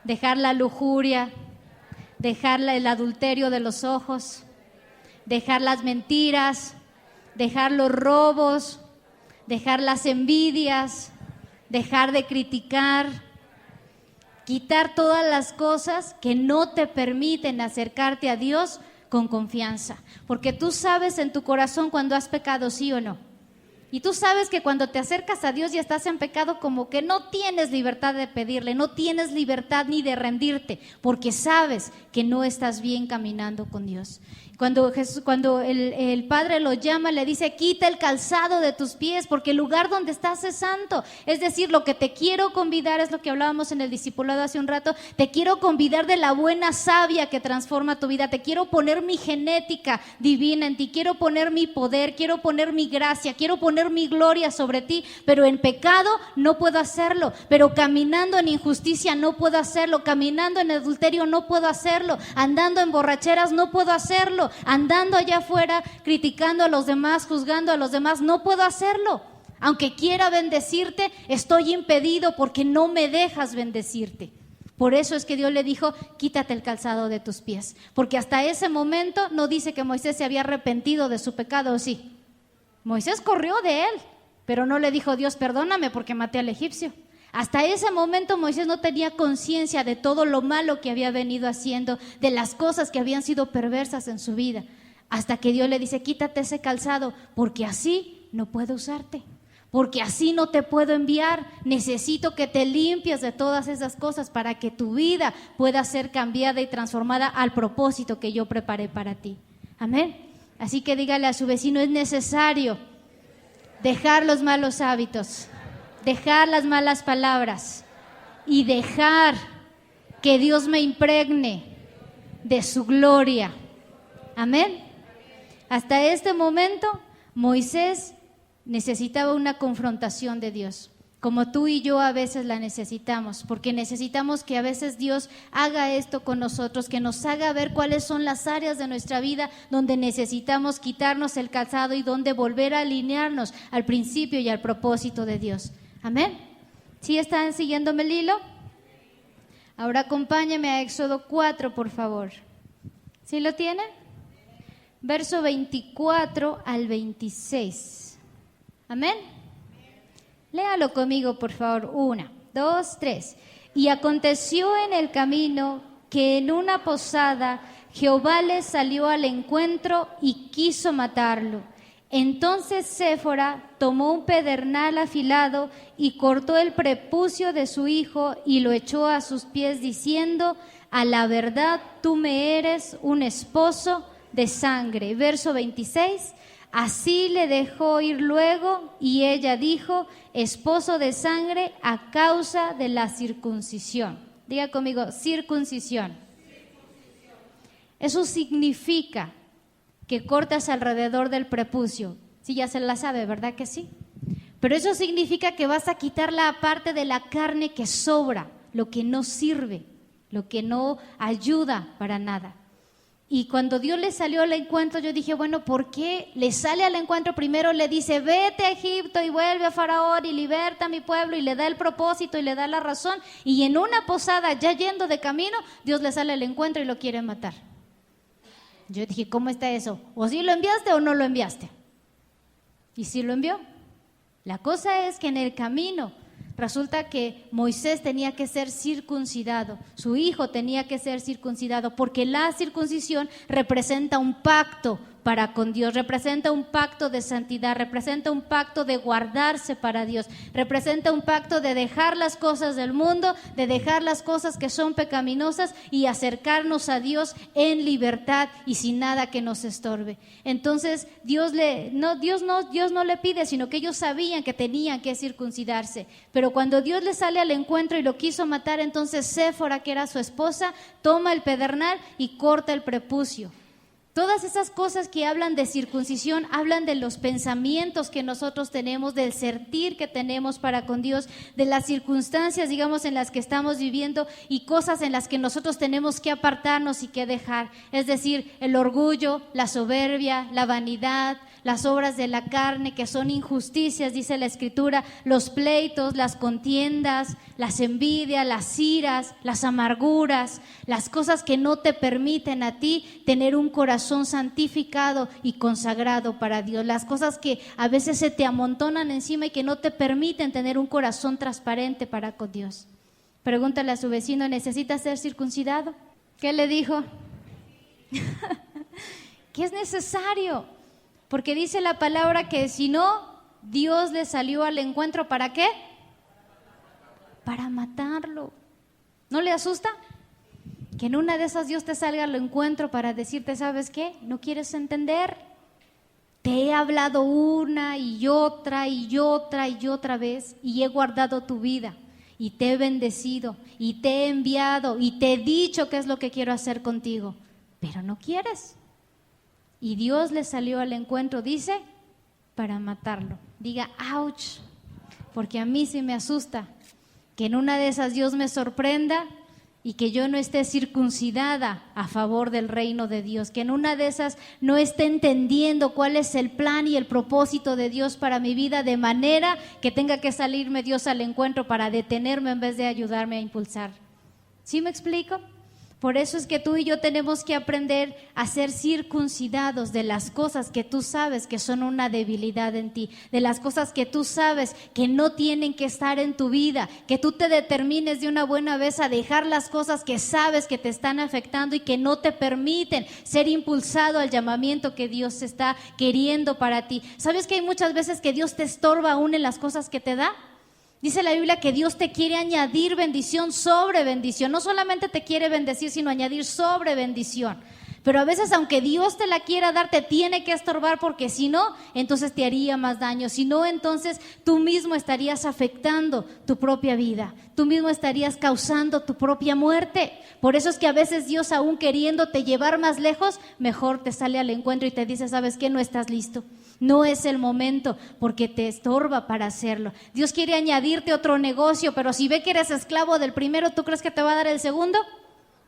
dejar la lujuria, dejar el adulterio de los ojos, dejar las mentiras, dejar los robos, dejar las envidias, dejar de criticar, quitar todas las cosas que no te permiten acercarte a Dios con confianza, porque tú sabes en tu corazón cuando has pecado, sí o no. Y tú sabes que cuando te acercas a Dios y estás en pecado, como que no tienes libertad de pedirle, no tienes libertad ni de rendirte, porque sabes que no estás bien caminando con Dios. Cuando el Padre lo llama, le dice, quita el calzado de tus pies, porque el lugar donde estás es santo. Es decir, lo que te quiero convidar es lo que hablábamos en el discipulado hace un rato, te quiero convidar de la buena savia que transforma tu vida, te quiero poner mi genética divina en ti, quiero poner mi poder, quiero poner mi gracia, quiero poner mi gloria sobre ti, pero en pecado no puedo hacerlo, pero caminando en injusticia no puedo hacerlo, caminando en adulterio no puedo hacerlo, andando en borracheras no puedo hacerlo, andando allá afuera criticando a los demás, juzgando a los demás, no puedo hacerlo. Aunque quiera bendecirte, estoy impedido porque no me dejas bendecirte. Por eso es que Dios le dijo, quítate el calzado de tus pies, porque hasta ese momento no dice que Moisés se había arrepentido de su pecado, ¿o sí? Moisés corrió de él, pero no le dijo, Dios, perdóname porque maté al egipcio. Hasta ese momento Moisés no tenía conciencia de todo lo malo que había venido haciendo, de las cosas que habían sido perversas en su vida, hasta que Dios le dice, quítate ese calzado, porque así no puedo usarte, porque así no te puedo enviar. Necesito que te limpies de todas esas cosas para que tu vida pueda ser cambiada y transformada al propósito que yo preparé para ti. Amén. Así que dígale a su vecino, es necesario dejar los malos hábitos, dejar las malas palabras y dejar que Dios me impregne de su gloria. Amén. Hasta este momento Moisés necesitaba una confrontación de Dios, como tú y yo a veces la necesitamos, porque necesitamos que a veces Dios haga esto con nosotros, que nos haga ver cuáles son las áreas de nuestra vida donde necesitamos quitarnos el calzado y donde volver a alinearnos al principio y al propósito de Dios. Amén. ¿Sí están siguiéndome el hilo? Ahora acompáñame a Éxodo 4, por favor. ¿Sí lo tienen? Verso 24 al 26. Amén. Léalo conmigo, por favor. 1, 2, 3. Y aconteció en el camino que en una posada Jehová le salió al encuentro y quiso matarlo. Entonces Séfora tomó un pedernal afilado y cortó el prepucio de su hijo y lo echó a sus pies, diciendo: a la verdad tú me eres un esposo de sangre. Verso 26. Así le dejó ir luego, y ella dijo: esposo de sangre a causa de la circuncisión. Diga conmigo, circuncisión. Eso significa que cortas alrededor del prepucio. Sí, ya se la sabe, ¿verdad que sí? Pero eso significa que vas a quitar la parte de la carne que sobra, lo que no sirve, lo que no ayuda para nada. Y cuando Dios le salió al encuentro, yo dije, bueno, ¿por qué le sale al encuentro? Primero le dice, vete a Egipto y vuelve a Faraón y liberta a mi pueblo, y le da el propósito y le da la razón. Y en una posada, ya yendo de camino, Dios le sale al encuentro y lo quiere matar. Yo dije, ¿cómo está eso? ¿O sí lo enviaste o no lo enviaste? Y sí lo envió. La cosa es que en el camino resulta que Moisés tenía que ser circuncidado, su hijo tenía que ser circuncidado, porque la circuncisión representa un pacto para con Dios, representa un pacto de santidad, representa un pacto de guardarse para Dios, representa un pacto de dejar las cosas del mundo, de dejar las cosas que son pecaminosas y acercarnos a Dios en libertad y sin nada que nos estorbe. Entonces Dios no le pide, sino que ellos sabían que tenían que circuncidarse, pero cuando Dios le sale al encuentro y lo quiso matar, entonces Séfora, que era su esposa, toma el pedernal y corta el prepucio. Todas esas cosas que hablan de circuncisión hablan de los pensamientos que nosotros tenemos, del sentir que tenemos para con Dios, de las circunstancias, digamos, en las que estamos viviendo y cosas en las que nosotros tenemos que apartarnos y que dejar. Es decir, el orgullo, la soberbia, la vanidad, las obras de la carne que son injusticias, dice la Escritura, los pleitos, las contiendas, las envidias, las iras, las amarguras, las cosas que no te permiten a ti tener un corazón santificado y consagrado para Dios, las cosas que a veces se te amontonan encima y que no te permiten tener un corazón transparente para con Dios. Pregúntale a su vecino, ¿necesitas ser circuncidado? ¿Qué le dijo? Que es necesario, porque dice la palabra que si no, Dios le salió al encuentro, ¿para qué? Para matarlo. ¿No le asusta? Que en una de esas Dios te salga al encuentro para decirte, ¿sabes qué? ¿No quieres entender? Te he hablado una y otra y otra y otra vez y he guardado tu vida y te he bendecido y te he enviado y te he dicho qué es lo que quiero hacer contigo, pero no quieres. Y Dios le salió al encuentro, dice, para matarlo. Diga, ouch, porque a mí sí me asusta que en una de esas Dios me sorprenda y que yo no esté circuncidada a favor del reino de Dios, que en una de esas no esté entendiendo cuál es el plan y el propósito de Dios para mi vida, de manera que tenga que salirme Dios al encuentro para detenerme en vez de ayudarme a impulsar. ¿Sí me explico? Por eso es que tú y yo tenemos que aprender a ser circuncidados de las cosas que tú sabes que son una debilidad en ti, de las cosas que tú sabes que no tienen que estar en tu vida, que tú te determines de una buena vez a dejar las cosas que sabes que te están afectando y que no te permiten ser impulsado al llamamiento que Dios está queriendo para ti. ¿Sabes que hay muchas veces que Dios te estorba aún en las cosas que te da? Dice la Biblia que Dios te quiere añadir bendición sobre bendición. No solamente te quiere bendecir, sino añadir sobre bendición. Pero a veces, aunque Dios te la quiera dar, te tiene que estorbar, porque si no, entonces te haría más daño. Si no, entonces tú mismo estarías afectando tu propia vida. Tú mismo estarías causando tu propia muerte. Por eso es que a veces Dios, aún queriéndote llevar más lejos, mejor te sale al encuentro y te dice, ¿sabes qué? No estás listo. No es el momento porque te estorba para hacerlo. Dios quiere añadirte otro negocio, pero si ve que eres esclavo del primero, ¿tú crees que te va a dar el segundo?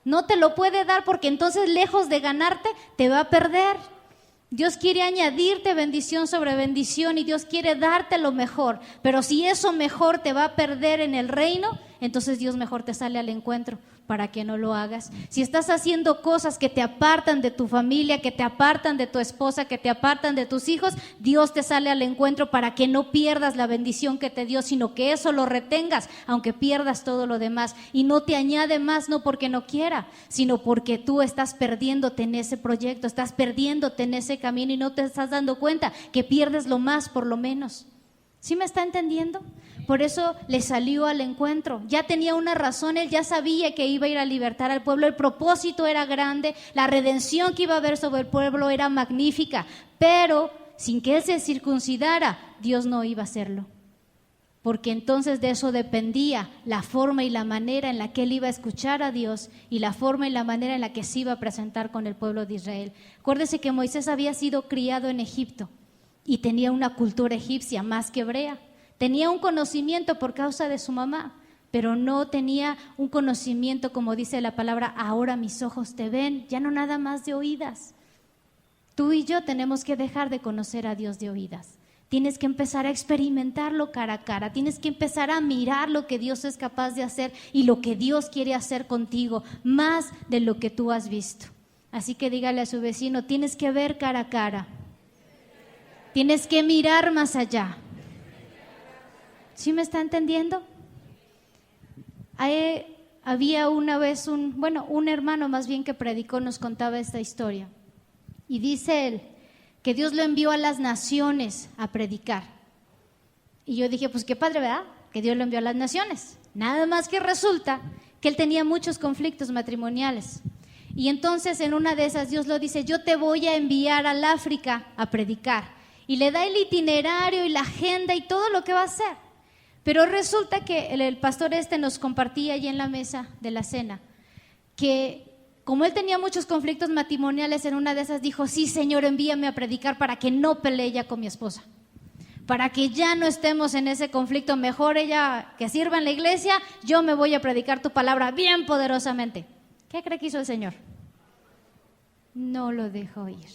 No te lo puede dar porque entonces lejos de ganarte, te va a perder. Dios quiere añadirte bendición sobre bendición y Dios quiere darte lo mejor. Pero si eso mejor te va a perder en el reino, entonces Dios mejor te sale al encuentro para que no lo hagas. Si estás haciendo cosas que te apartan de tu familia, que te apartan de tu esposa, que te apartan de tus hijos, Dios te sale al encuentro para que no pierdas la bendición que te dio, sino que eso lo retengas, aunque pierdas todo lo demás. Y no te añade más, no porque no quiera, sino porque tú estás perdiéndote en ese proyecto, estás perdiéndote en ese camino y no te estás dando cuenta que pierdes lo más por lo menos. ¿Sí me está entendiendo? Por eso le salió al encuentro. Ya tenía una razón, él ya sabía que iba a ir a libertar al pueblo. El propósito era grande, la redención que iba a haber sobre el pueblo era magnífica. Pero sin que él se circuncidara, Dios no iba a hacerlo. Porque entonces de eso dependía la forma y la manera en la que él iba a escuchar a Dios y la forma y la manera en la que se iba a presentar con el pueblo de Israel. Acuérdese que Moisés había sido criado en Egipto y tenía una cultura egipcia más que hebrea. Tenía un conocimiento por causa de su mamá, pero no tenía un conocimiento, como dice la palabra, ahora mis ojos te ven, ya no nada más de oídas. Tú y yo tenemos que dejar de conocer a Dios de oídas. Tienes que empezar a experimentarlo cara a cara, tienes que empezar a mirar lo que Dios es capaz de hacer y lo que Dios quiere hacer contigo, más de lo que tú has visto. Así que dígale a su vecino, tienes que ver cara a cara, tienes que mirar más allá. ¿Sí me está entendiendo? Había una vez un hermano más bien que predicó, nos contaba esta historia. Y dice él que Dios lo envió a las naciones a predicar. Y yo dije, pues qué padre, ¿verdad? Que Dios lo envió a las naciones. Nada más que resulta que él tenía muchos conflictos matrimoniales. Y entonces en una de esas Dios lo dice, yo te voy a enviar al África a predicar. Y le da el itinerario y la agenda y todo lo que va a hacer. Pero resulta que el pastor nos compartía allí en la mesa de la cena, que como él tenía muchos conflictos matrimoniales, en una de esas dijo, sí Señor, envíame a predicar para que no pelee ya con mi esposa, para que ya no estemos en ese conflicto, mejor ella que sirva en la iglesia, yo me voy a predicar tu palabra bien poderosamente. ¿Qué cree que hizo el Señor? No lo dejó ir.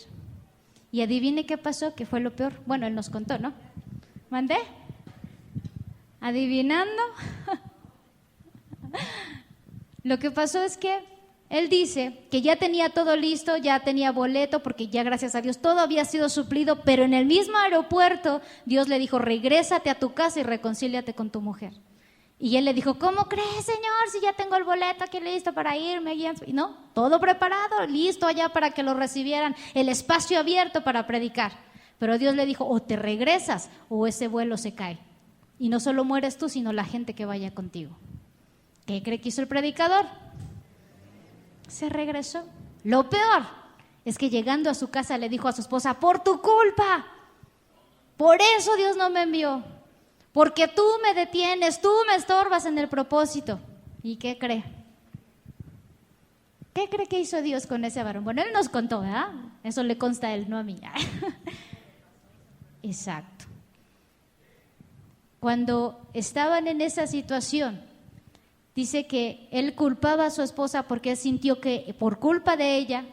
Y adivine qué pasó, que fue lo peor. Bueno, él nos contó, ¿no? ¿Mandé? ¿Adivinando? Lo que pasó es que él dice que ya tenía todo listo, ya tenía boleto, porque ya gracias a Dios todo había sido suplido, pero en el mismo aeropuerto Dios le dijo, regrésate a tu casa y reconcíliate con tu mujer. Y él le dijo, ¿cómo crees, Señor? Si ya tengo el boleto aquí listo para irme. Y no, todo preparado, listo allá para que lo recibieran, el espacio abierto para predicar. Pero Dios le dijo, o te regresas o ese vuelo se cae. Y no solo mueres tú, sino la gente que vaya contigo. ¿Qué cree que hizo el predicador? Se regresó. Lo peor es que llegando a su casa le dijo a su esposa, por tu culpa, por eso Dios no me envió, porque tú me detienes, tú me estorbas en el propósito. ¿Y qué cree? ¿Qué cree que hizo Dios con ese varón? Bueno, él nos contó, ¿verdad? Eso le consta a él, no a mí. Exacto. Cuando estaban en esa situación, dice que él culpaba a su esposa porque él sintió que por culpa de ella,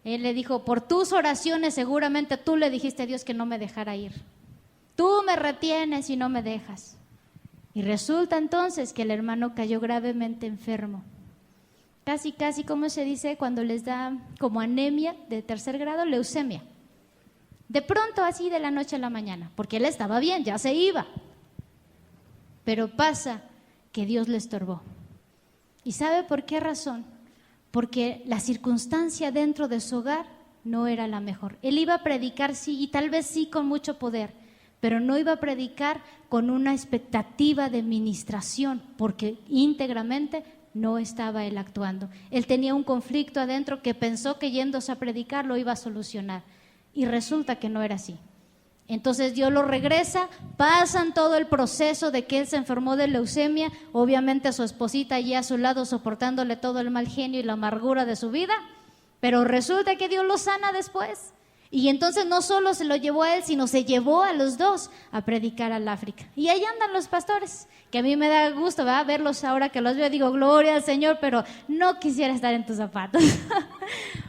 él le dijo, por tus oraciones seguramente tú le dijiste a Dios que no me dejara ir. Tú me retienes y no me dejas. Y resulta entonces que el hermano cayó gravemente enfermo. Casi, ¿cómo se dice? Cuando les da como anemia de 3er grado, leucemia. De pronto así de la noche a la mañana, porque él estaba bien, ya se iba. Pero pasa que Dios le estorbó. ¿Y sabe por qué razón? Porque la circunstancia dentro de su hogar no era la mejor. Él iba a predicar, sí, y tal vez sí con mucho poder, pero no iba a predicar con una expectativa de ministración, porque íntegramente no estaba él actuando. Él tenía un conflicto adentro que pensó que yéndose a predicar lo iba a solucionar, y resulta que no era así. Entonces Dios lo regresa, pasan todo el proceso de que él se enfermó de leucemia, obviamente a su esposita allí a su lado soportándole todo el mal genio y la amargura de su vida, pero resulta que Dios lo sana después. Y entonces no solo se lo llevó a él, sino se llevó a los dos a predicar al África. Y ahí andan los pastores, que a mí me da gusto, ¿verdad?, verlos ahora que los veo. Digo, gloria al Señor, pero no quisiera estar en tus zapatos.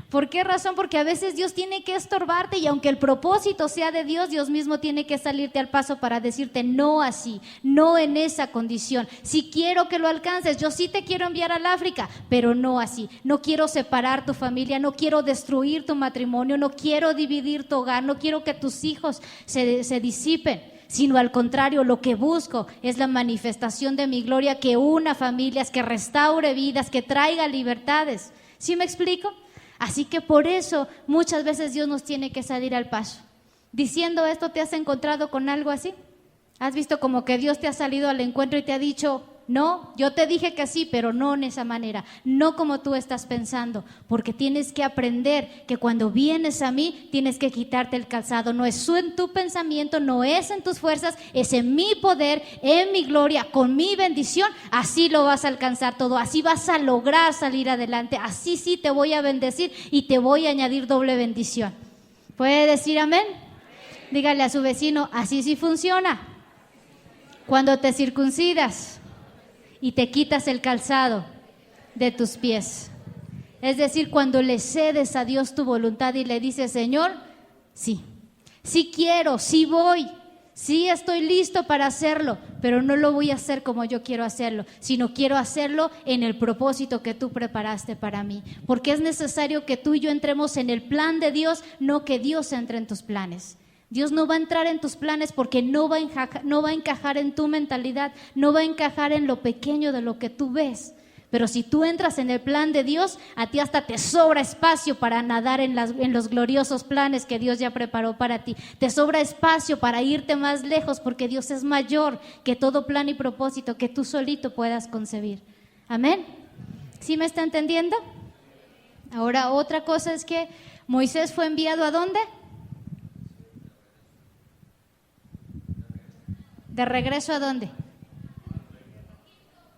¿Por qué razón? Porque a veces Dios tiene que estorbarte, y aunque el propósito sea de Dios, Dios mismo tiene que salirte al paso para decirte no así, no en esa condición. Si quiero que lo alcances, yo sí te quiero enviar al África, pero no así. No quiero separar tu familia, no quiero destruir tu matrimonio, no quiero dividir tu hogar, no quiero que tus hijos se disipen, sino al contrario, lo que busco es la manifestación de mi gloria, que una familias, que restaure vidas, que traiga libertades. ¿Sí me explico? Así que por eso muchas veces Dios nos tiene que salir al paso. Diciendo esto, ¿te has encontrado con algo así? ¿Has visto como que Dios te ha salido al encuentro y te ha dicho, no, yo te dije que sí, pero no en esa manera, no como tú estás pensando? Porque tienes que aprender que cuando vienes a mí tienes que quitarte el calzado. No es en tu pensamiento, no es en tus fuerzas, es en mi poder, en mi gloria, con mi bendición. Así lo vas a alcanzar todo, así vas a lograr salir adelante, así sí te voy a bendecir y te voy a añadir doble bendición. ¿Puede decir amén? Dígale a su vecino, así sí funciona. Cuando te circuncidas y te quitas el calzado de tus pies. Es decir, cuando le cedes a Dios tu voluntad y le dices, Señor, sí quiero, sí voy, sí estoy listo para hacerlo, pero no lo voy a hacer como yo quiero hacerlo, sino quiero hacerlo en el propósito que tú preparaste para mí. Porque es necesario que tú y yo entremos en el plan de Dios, no que Dios entre en tus planes. Dios no va a entrar en tus planes porque no va a encajar en tu mentalidad, no va a encajar en lo pequeño de lo que tú ves. Pero si tú entras en el plan de Dios, a ti hasta te sobra espacio para nadar en los gloriosos planes que Dios ya preparó para ti. Te sobra espacio para irte más lejos porque Dios es mayor que todo plan y propósito que tú solito puedas concebir. Amén. ¿Sí me está entendiendo? Ahora, otra cosa es que Moisés fue enviado ¿a dónde? ¿De regreso a dónde?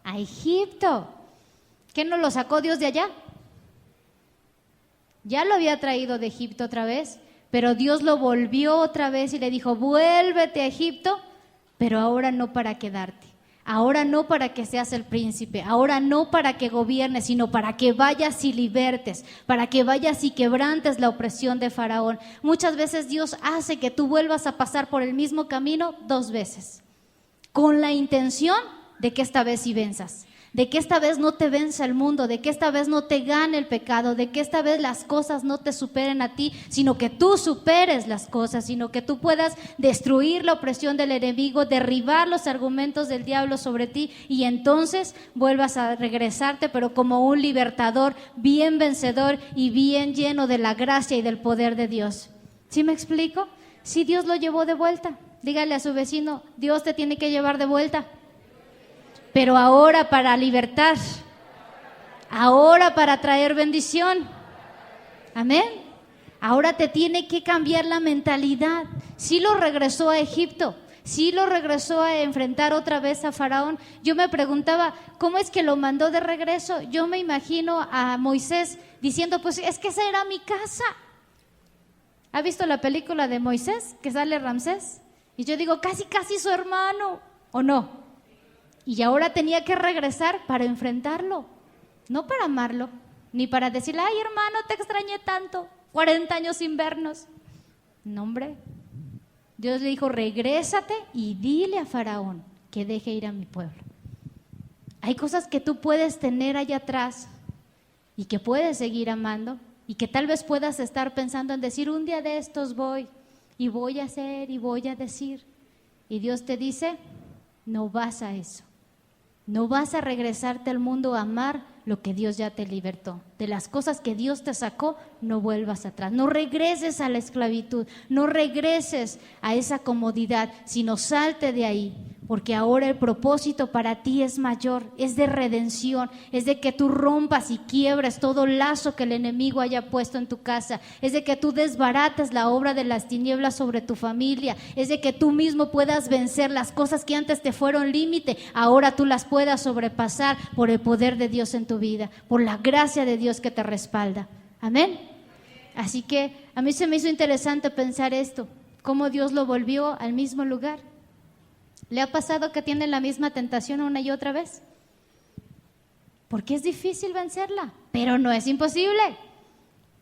A Egipto. ¿Qué no lo sacó Dios de allá? Ya lo había traído de Egipto otra vez, pero Dios lo volvió otra vez y le dijo, vuélvete a Egipto, pero ahora no para quedarte, ahora no para que seas el príncipe, ahora no para que gobiernes, sino para que vayas y libertes, para que vayas y quebrantes la opresión de Faraón. Muchas veces Dios hace que tú vuelvas a pasar por el mismo camino 2 veces. Con la intención de que esta vez sí venzas, de que esta vez no te venza el mundo, de que esta vez no te gane el pecado, de que esta vez las cosas no te superen a ti, sino que tú superes las cosas, sino que tú puedas destruir la opresión del enemigo, derribar los argumentos del diablo sobre ti y entonces vuelvas a regresarte, pero como un libertador bien vencedor y bien lleno de la gracia y del poder de Dios. ¿Sí me explico? Sí, Dios lo llevó de vuelta. Dígale a su vecino, Dios te tiene que llevar de vuelta, pero ahora para libertad, ahora para traer bendición. Amén. Ahora te tiene que cambiar la mentalidad. Sí lo regresó a Egipto, sí lo regresó a enfrentar otra vez a Faraón. Yo me preguntaba, ¿cómo es que lo mandó de regreso? Yo me imagino a Moisés diciendo, pues es que esa era mi casa. ¿Ha visto la película de Moisés que sale Ramsés? Y yo digo, casi su hermano, ¿o no? Y ahora tenía que regresar para enfrentarlo, no para amarlo, ni para decirle, ay hermano, te extrañé tanto, 40 años sin vernos. No, hombre, Dios le dijo, regrésate y dile a Faraón que deje ir a mi pueblo. Hay cosas que tú puedes tener allá atrás y que puedes seguir amando y que tal vez puedas estar pensando en decir, un día de estos voy y voy a hacer y voy a decir. Y Dios te dice, no vas a eso. No vas a regresarte al mundo a amar lo que Dios ya te libertó. De las cosas que Dios te sacó, no vuelvas atrás. No regreses a la esclavitud, no regreses a esa comodidad, sino salte de ahí. Porque ahora el propósito para ti es mayor, es de redención, es de que tú rompas y quiebres todo lazo que el enemigo haya puesto en tu casa, es de que tú desbarates la obra de las tinieblas sobre tu familia, es de que tú mismo puedas vencer las cosas que antes te fueron límite, ahora tú las puedas sobrepasar por el poder de Dios en tu vida, por la gracia de Dios que te respalda. Amén. Así que a mí se me hizo interesante pensar esto, cómo Dios lo volvió al mismo lugar. ¿Le ha pasado que tienen la misma tentación una y otra vez? Porque es difícil vencerla, pero no es imposible.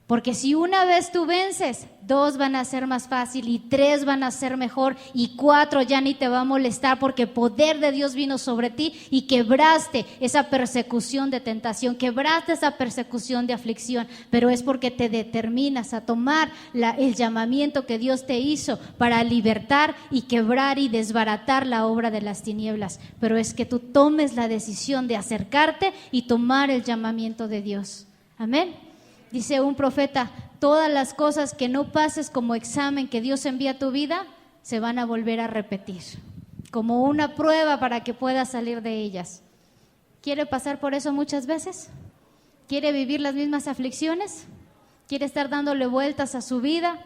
Porque si una vez tú vences, 2 van a ser más fácil y 3 van a ser mejor y 4 ya ni te va a molestar porque el poder de Dios vino sobre ti y quebraste esa persecución de tentación, quebraste esa persecución de aflicción, pero es porque te determinas a tomar el llamamiento que Dios te hizo para libertar y quebrar y desbaratar la obra de las tinieblas, pero es que tú tomes la decisión de acercarte y tomar el llamamiento de Dios. Amén. Dice un profeta, todas las cosas que no pases como examen que Dios envía a tu vida, se van a volver a repetir, como una prueba para que puedas salir de ellas. ¿Quiere pasar por eso muchas veces? ¿Quiere vivir las mismas aflicciones? ¿Quiere estar dándole vueltas a su vida,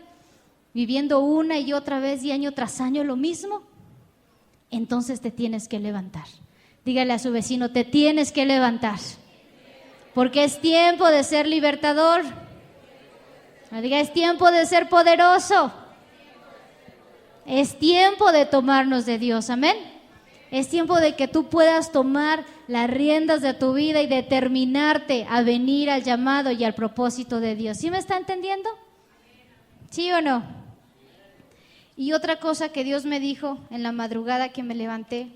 viviendo una y otra vez y año tras año lo mismo? Entonces te tienes que levantar. Dígale a su vecino, te tienes que levantar. Porque es tiempo de ser libertador. Diga, es tiempo de ser poderoso. Es tiempo de tomarnos de Dios, amén. Es tiempo de que tú puedas tomar las riendas de tu vida y determinarte a venir al llamado y al propósito de Dios. ¿Sí me está entendiendo? ¿Sí o no? Y otra cosa que Dios me dijo en la madrugada que me levanté,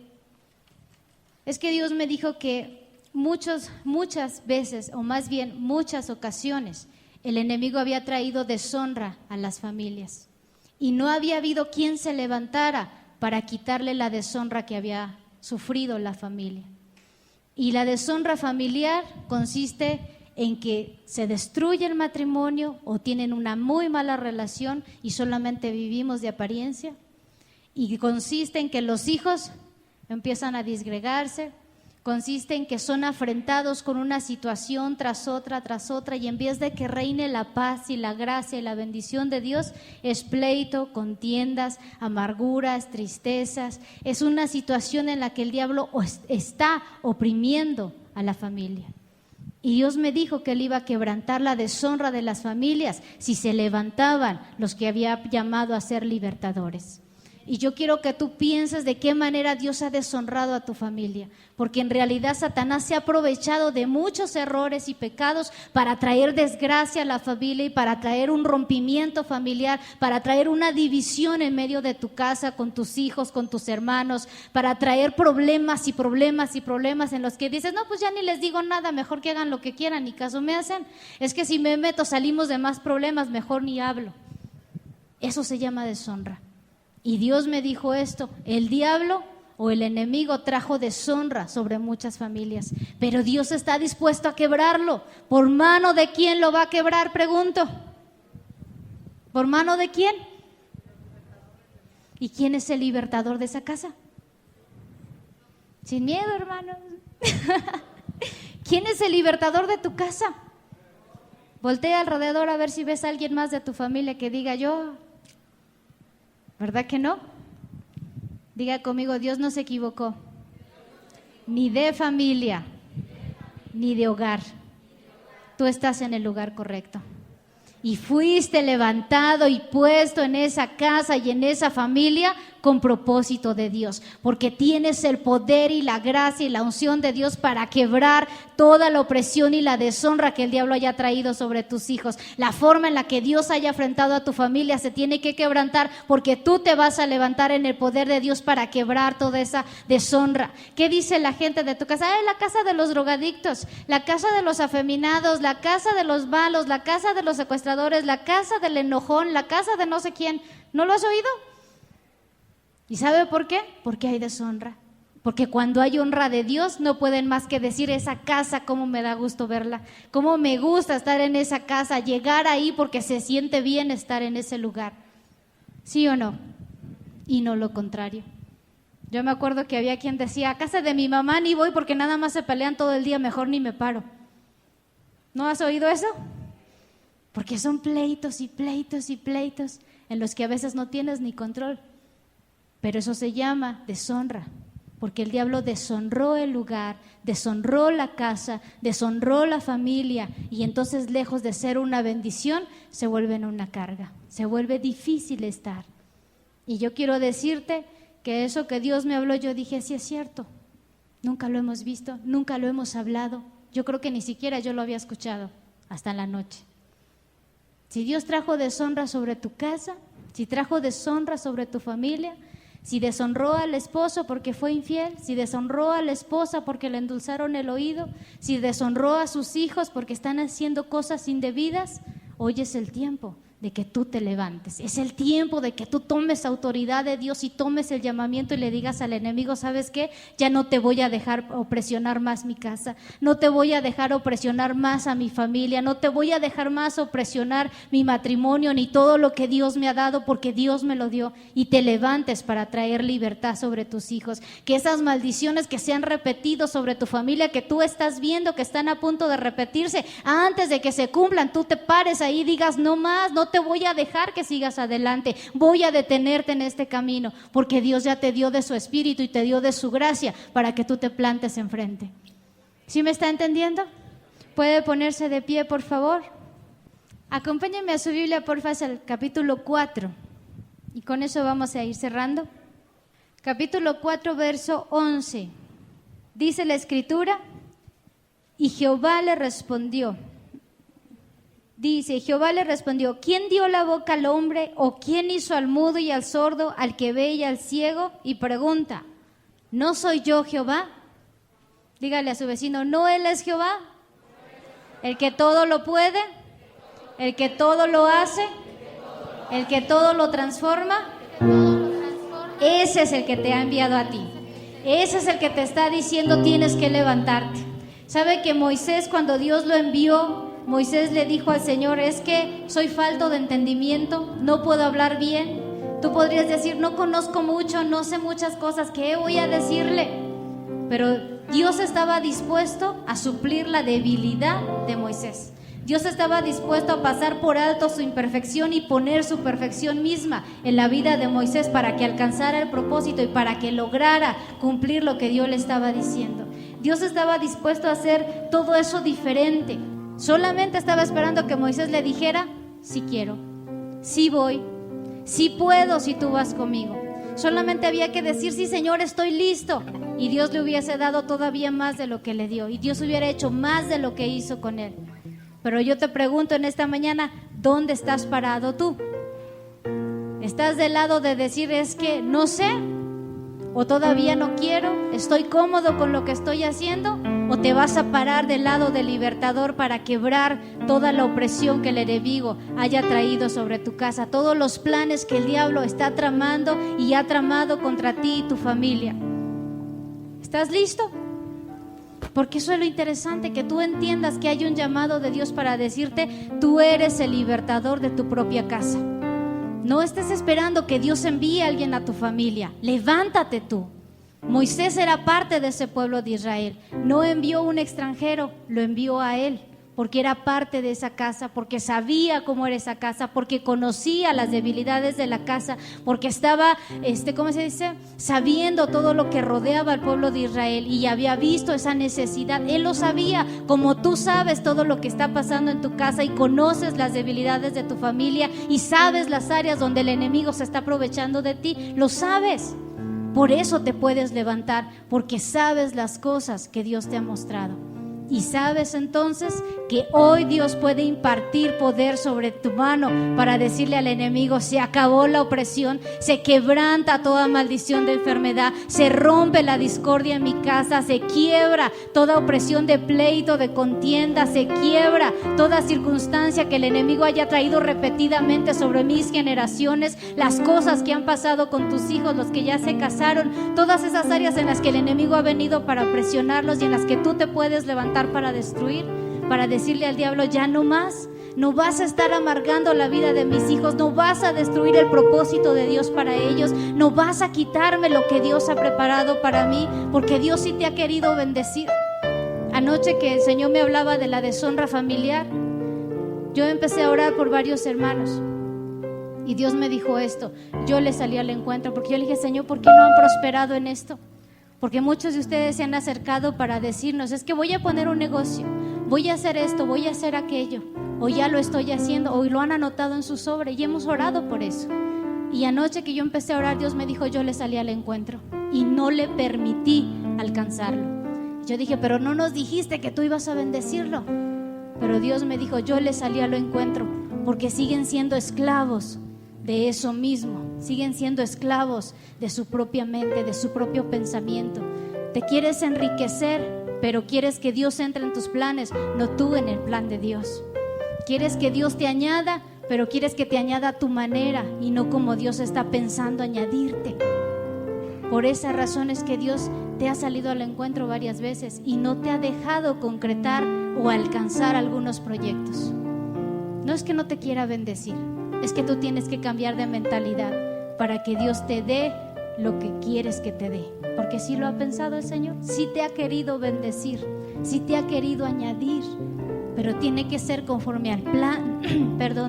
es que Dios me dijo que muchas veces, o más bien muchas ocasiones, el enemigo había traído deshonra a las familias y no había habido quien se levantara para quitarle la deshonra que había sufrido la familia. Y la deshonra familiar consiste en que se destruye el matrimonio o tienen una muy mala relación y solamente vivimos de apariencia, y consiste en que los hijos empiezan a disgregarse, consiste en que son afrentados con una situación tras otra, y en vez de que reine la paz y la gracia y la bendición de Dios, es pleito, contiendas, amarguras, tristezas. Es una situación en la que el diablo está oprimiendo a la familia. Y Dios me dijo que Él iba a quebrantar la deshonra de las familias si se levantaban los que había llamado a ser libertadores. Y yo quiero que tú pienses de qué manera Dios ha deshonrado a tu familia, porque en realidad Satanás se ha aprovechado de muchos errores y pecados para traer desgracia a la familia y para traer un rompimiento familiar, para traer una división en medio de tu casa, con tus hijos, con tus hermanos, para traer problemas y problemas y problemas en los que dices, no, pues ya ni les digo nada, mejor que hagan lo que quieran, ni caso me hacen. Es que si me meto salimos de más problemas, mejor ni hablo. Eso se llama deshonra. Y Dios me dijo esto, el diablo o el enemigo trajo deshonra sobre muchas familias, pero Dios está dispuesto a quebrarlo. ¿Por mano de quién lo va a quebrar? Pregunto. ¿Por mano de quién? ¿Y quién es el libertador de esa casa? Sin miedo, hermanos. ¿Quién es el libertador de tu casa? Voltea alrededor a ver si ves a alguien más de tu familia que diga yo. ¿Verdad que no? Diga conmigo, Dios no se equivocó, ni de familia, ni de hogar. Tú estás en el lugar correcto. Y fuiste levantado y puesto en esa casa y en esa familia con propósito de Dios, porque tienes el poder y la gracia y la unción de Dios para quebrar toda la opresión y la deshonra que el diablo haya traído sobre tus hijos. La forma en la que Dios haya enfrentado a tu familia se tiene que quebrantar, porque tú te vas a levantar en el poder de Dios para quebrar toda esa deshonra. ¿Qué dice la gente de tu casa? La casa de los drogadictos, la casa de los afeminados, la casa de los malos, la casa de los secuestradores, la casa del enojón, la casa de no sé quién. ¿No lo has oído? ¿Y sabe por qué? Porque hay deshonra. Porque cuando hay honra de Dios no pueden más que decir, esa casa, cómo me da gusto verla, cómo me gusta estar en esa casa, llegar ahí porque se siente bien estar en ese lugar. ¿Sí o no? Y no lo contrario. Yo me acuerdo que había quien decía, a casa de mi mamá ni voy porque nada más se pelean todo el día, mejor ni me paro. ¿No has oído eso? Porque son pleitos y pleitos y pleitos en los que a veces no tienes ni control. Pero eso se llama deshonra, porque el diablo deshonró el lugar, deshonró la casa, deshonró la familia, y entonces, lejos de ser una bendición, se vuelve en una carga, se vuelve difícil estar. Y yo quiero decirte que eso que Dios me habló, yo dije, sí es cierto, nunca lo hemos visto, nunca lo hemos hablado, yo creo que ni siquiera yo lo había escuchado hasta la noche. Si Dios trajo deshonra sobre tu casa, si trajo deshonra sobre tu familia, si deshonró al esposo porque fue infiel, si deshonró a la esposa porque le endulzaron el oído, si deshonró a sus hijos porque están haciendo cosas indebidas, hoy es el tiempo de que tú te levantes, es el tiempo de que tú tomes autoridad de Dios y tomes el llamamiento y le digas al enemigo, ¿sabes qué? Ya no te voy a dejar opresionar más mi casa, no te voy a dejar opresionar más a mi familia, no te voy a dejar más opresionar mi matrimonio ni todo lo que Dios me ha dado, porque Dios me lo dio, y te levantes para traer libertad sobre tus hijos, que esas maldiciones que se han repetido sobre tu familia, que tú estás viendo que están a punto de repetirse, antes de que se cumplan, tú te pares ahí y digas, no más, no te voy a dejar que sigas adelante, voy a detenerte en este camino, porque Dios ya te dio de su espíritu y te dio de su gracia para que tú te plantes enfrente. ¿Sí me está entendiendo? ¿Puede ponerse de pie, por favor? Acompáñenme a su Biblia, porfa, al capítulo 4, y con eso vamos a ir cerrando. Capítulo 4, verso 11. Dice la Escritura, y Jehová le respondió. Dice, Jehová le respondió, ¿quién dio la boca al hombre? ¿O quién hizo al mudo y al sordo, al que ve y al ciego? Y pregunta, ¿no soy yo Jehová? Dígale a su vecino, ¿no Él es Jehová? El que todo lo puede, el que todo lo hace, el que todo lo transforma. Ese es el que te ha enviado a ti. Ese es el que te está diciendo, tienes que levantarte. ¿Sabe que Moisés, cuando Dios lo envió, Moisés le dijo al Señor, es que soy falto de entendimiento, no puedo hablar bien? Tú podrías decir, no conozco mucho, no sé muchas cosas, ¿qué voy a decirle? Pero Dios estaba dispuesto a suplir la debilidad de Moisés. Dios estaba dispuesto a pasar por alto su imperfección y poner su perfección misma en la vida de Moisés para que alcanzara el propósito y para que lograra cumplir lo que Dios le estaba diciendo. Dios estaba dispuesto a hacer todo eso diferente. Solamente estaba esperando que Moisés le dijera, sí quiero, sí voy, sí puedo si tú vas conmigo. Solamente había que decir, sí Señor, estoy listo. Y Dios le hubiese dado todavía más de lo que le dio. Y Dios hubiera hecho más de lo que hizo con él. Pero yo te pregunto en esta mañana, ¿dónde estás parado tú? ¿Estás del lado de decir, es que no sé? ¿O todavía no quiero? ¿Estoy cómodo con lo que estoy haciendo? ¿O te vas a parar del lado del libertador para quebrar toda la opresión que el enemigo haya traído sobre tu casa? Todos los planes que el diablo está tramando y ha tramado contra ti y tu familia. ¿Estás listo? Porque eso es lo interesante, que tú entiendas que hay un llamado de Dios para decirte, tú eres el libertador de tu propia casa. No estés esperando que Dios envíe a alguien a tu familia. Levántate tú. Moisés era parte de ese pueblo de Israel. No envió un extranjero, lo envió a él, porque era parte de esa casa, porque sabía cómo era esa casa, porque conocía las debilidades de la casa, porque estaba, ¿cómo se dice? Sabiendo todo lo que rodeaba al pueblo de Israel y había visto esa necesidad. Él lo sabía, como tú sabes todo lo que está pasando en tu casa y conoces las debilidades de tu familia y sabes las áreas donde el enemigo se está aprovechando de ti, lo sabes. Por eso te puedes levantar, porque sabes las cosas que Dios te ha mostrado. Y sabes entonces que hoy Dios puede impartir poder sobre tu mano para decirle al enemigo, se acabó la opresión, se quebranta toda maldición de enfermedad, se rompe la discordia en mi casa, se quiebra toda opresión de pleito, de contienda, se quiebra toda circunstancia que el enemigo haya traído repetidamente sobre mis generaciones, las cosas que han pasado con tus hijos, los que ya se casaron, todas esas áreas en las que el enemigo ha venido para presionarlos y en las que tú te puedes levantar para destruir, para decirle al diablo, ya no más, no vas a estar amargando la vida de mis hijos, no vas a destruir el propósito de Dios para ellos, no vas a quitarme lo que Dios ha preparado para mí, porque Dios sí te ha querido bendecir. Anoche que el Señor me hablaba de la deshonra familiar, yo empecé a orar por varios hermanos y Dios me dijo esto. Yo le salí al encuentro porque yo le dije, Señor, ¿por qué no han prosperado en esto? Porque muchos de ustedes se han acercado para decirnos, es que voy a poner un negocio, voy a hacer esto, voy a hacer aquello, o ya lo estoy haciendo, o lo han anotado en su sobre, y hemos orado por eso. Y anoche que yo empecé a orar, Dios me dijo, yo le salí al encuentro y no le permití alcanzarlo. Yo dije, pero no nos dijiste que tú ibas a bendecirlo. Pero Dios me dijo, yo le salí al encuentro, porque siguen siendo esclavos de eso mismo, siguen siendo esclavos de su propia mente, de su propio pensamiento. Te quieres enriquecer, pero quieres que Dios entre en tus planes, no tú en el plan de Dios. Quieres que Dios te añada, pero quieres que te añada a tu manera y no como Dios está pensando añadirte. Por esa razón es que Dios te ha salido al encuentro varias veces y no te ha dejado concretar o alcanzar algunos proyectos. No es que no te quiera bendecir, es que tú tienes que cambiar de mentalidad para que Dios te dé lo que quieres que te dé. Porque sí lo ha pensado el Señor, sí te ha querido bendecir, sí te ha querido añadir, pero tiene que ser conforme al plan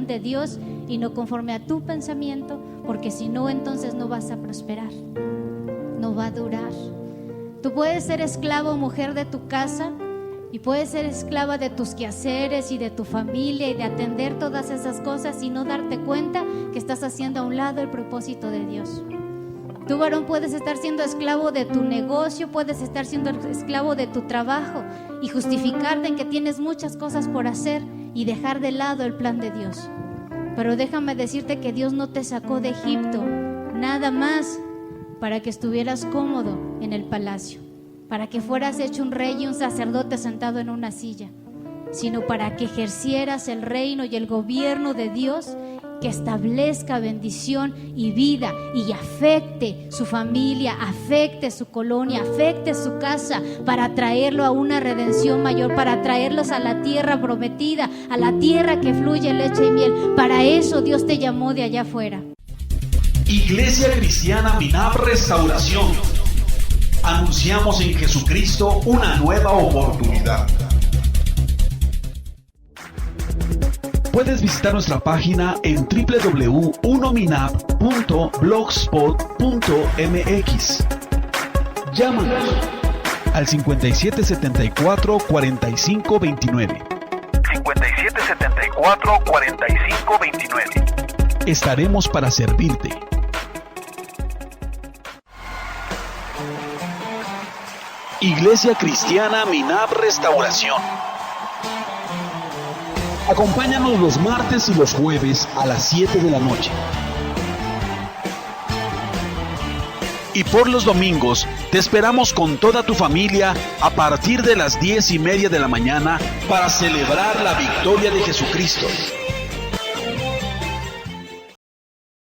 de Dios y no conforme a tu pensamiento, porque si no, entonces no vas a prosperar, no va a durar. Tú puedes ser esclavo o mujer de tu casa y puedes ser esclava de tus quehaceres y de tu familia y de atender todas esas cosas y no darte cuenta que estás haciendo a un lado el propósito de Dios. Tú, varón, puedes estar siendo esclavo de tu negocio, puedes estar siendo esclavo de tu trabajo y justificarte en que tienes muchas cosas por hacer y dejar de lado el plan de Dios. Pero déjame decirte que Dios no te sacó de Egipto nada más para que estuvieras cómodo en el palacio, para que fueras hecho un rey y un sacerdote sentado en una silla, sino para que ejercieras el reino y el gobierno de Dios, que establezca bendición y vida y afecte su familia, afecte su colonia, afecte su casa, para traerlo a una redención mayor, para traerlos a la tierra prometida, a la tierra que fluye leche y miel. Para eso Dios te llamó de allá afuera. Iglesia Cristiana Minab Restauración. Anunciamos en Jesucristo una nueva oportunidad. Puedes visitar nuestra página en www.unominab.blogspot.mx. Llámanos al 5774-4529. 5774-4529. Estaremos para servirte. Iglesia Cristiana Minab Restauración. Acompáñanos los martes y los jueves a las 7 de la noche. Y por los domingos te esperamos con toda tu familia a partir de las 10:30 de la mañana para celebrar la victoria de Jesucristo.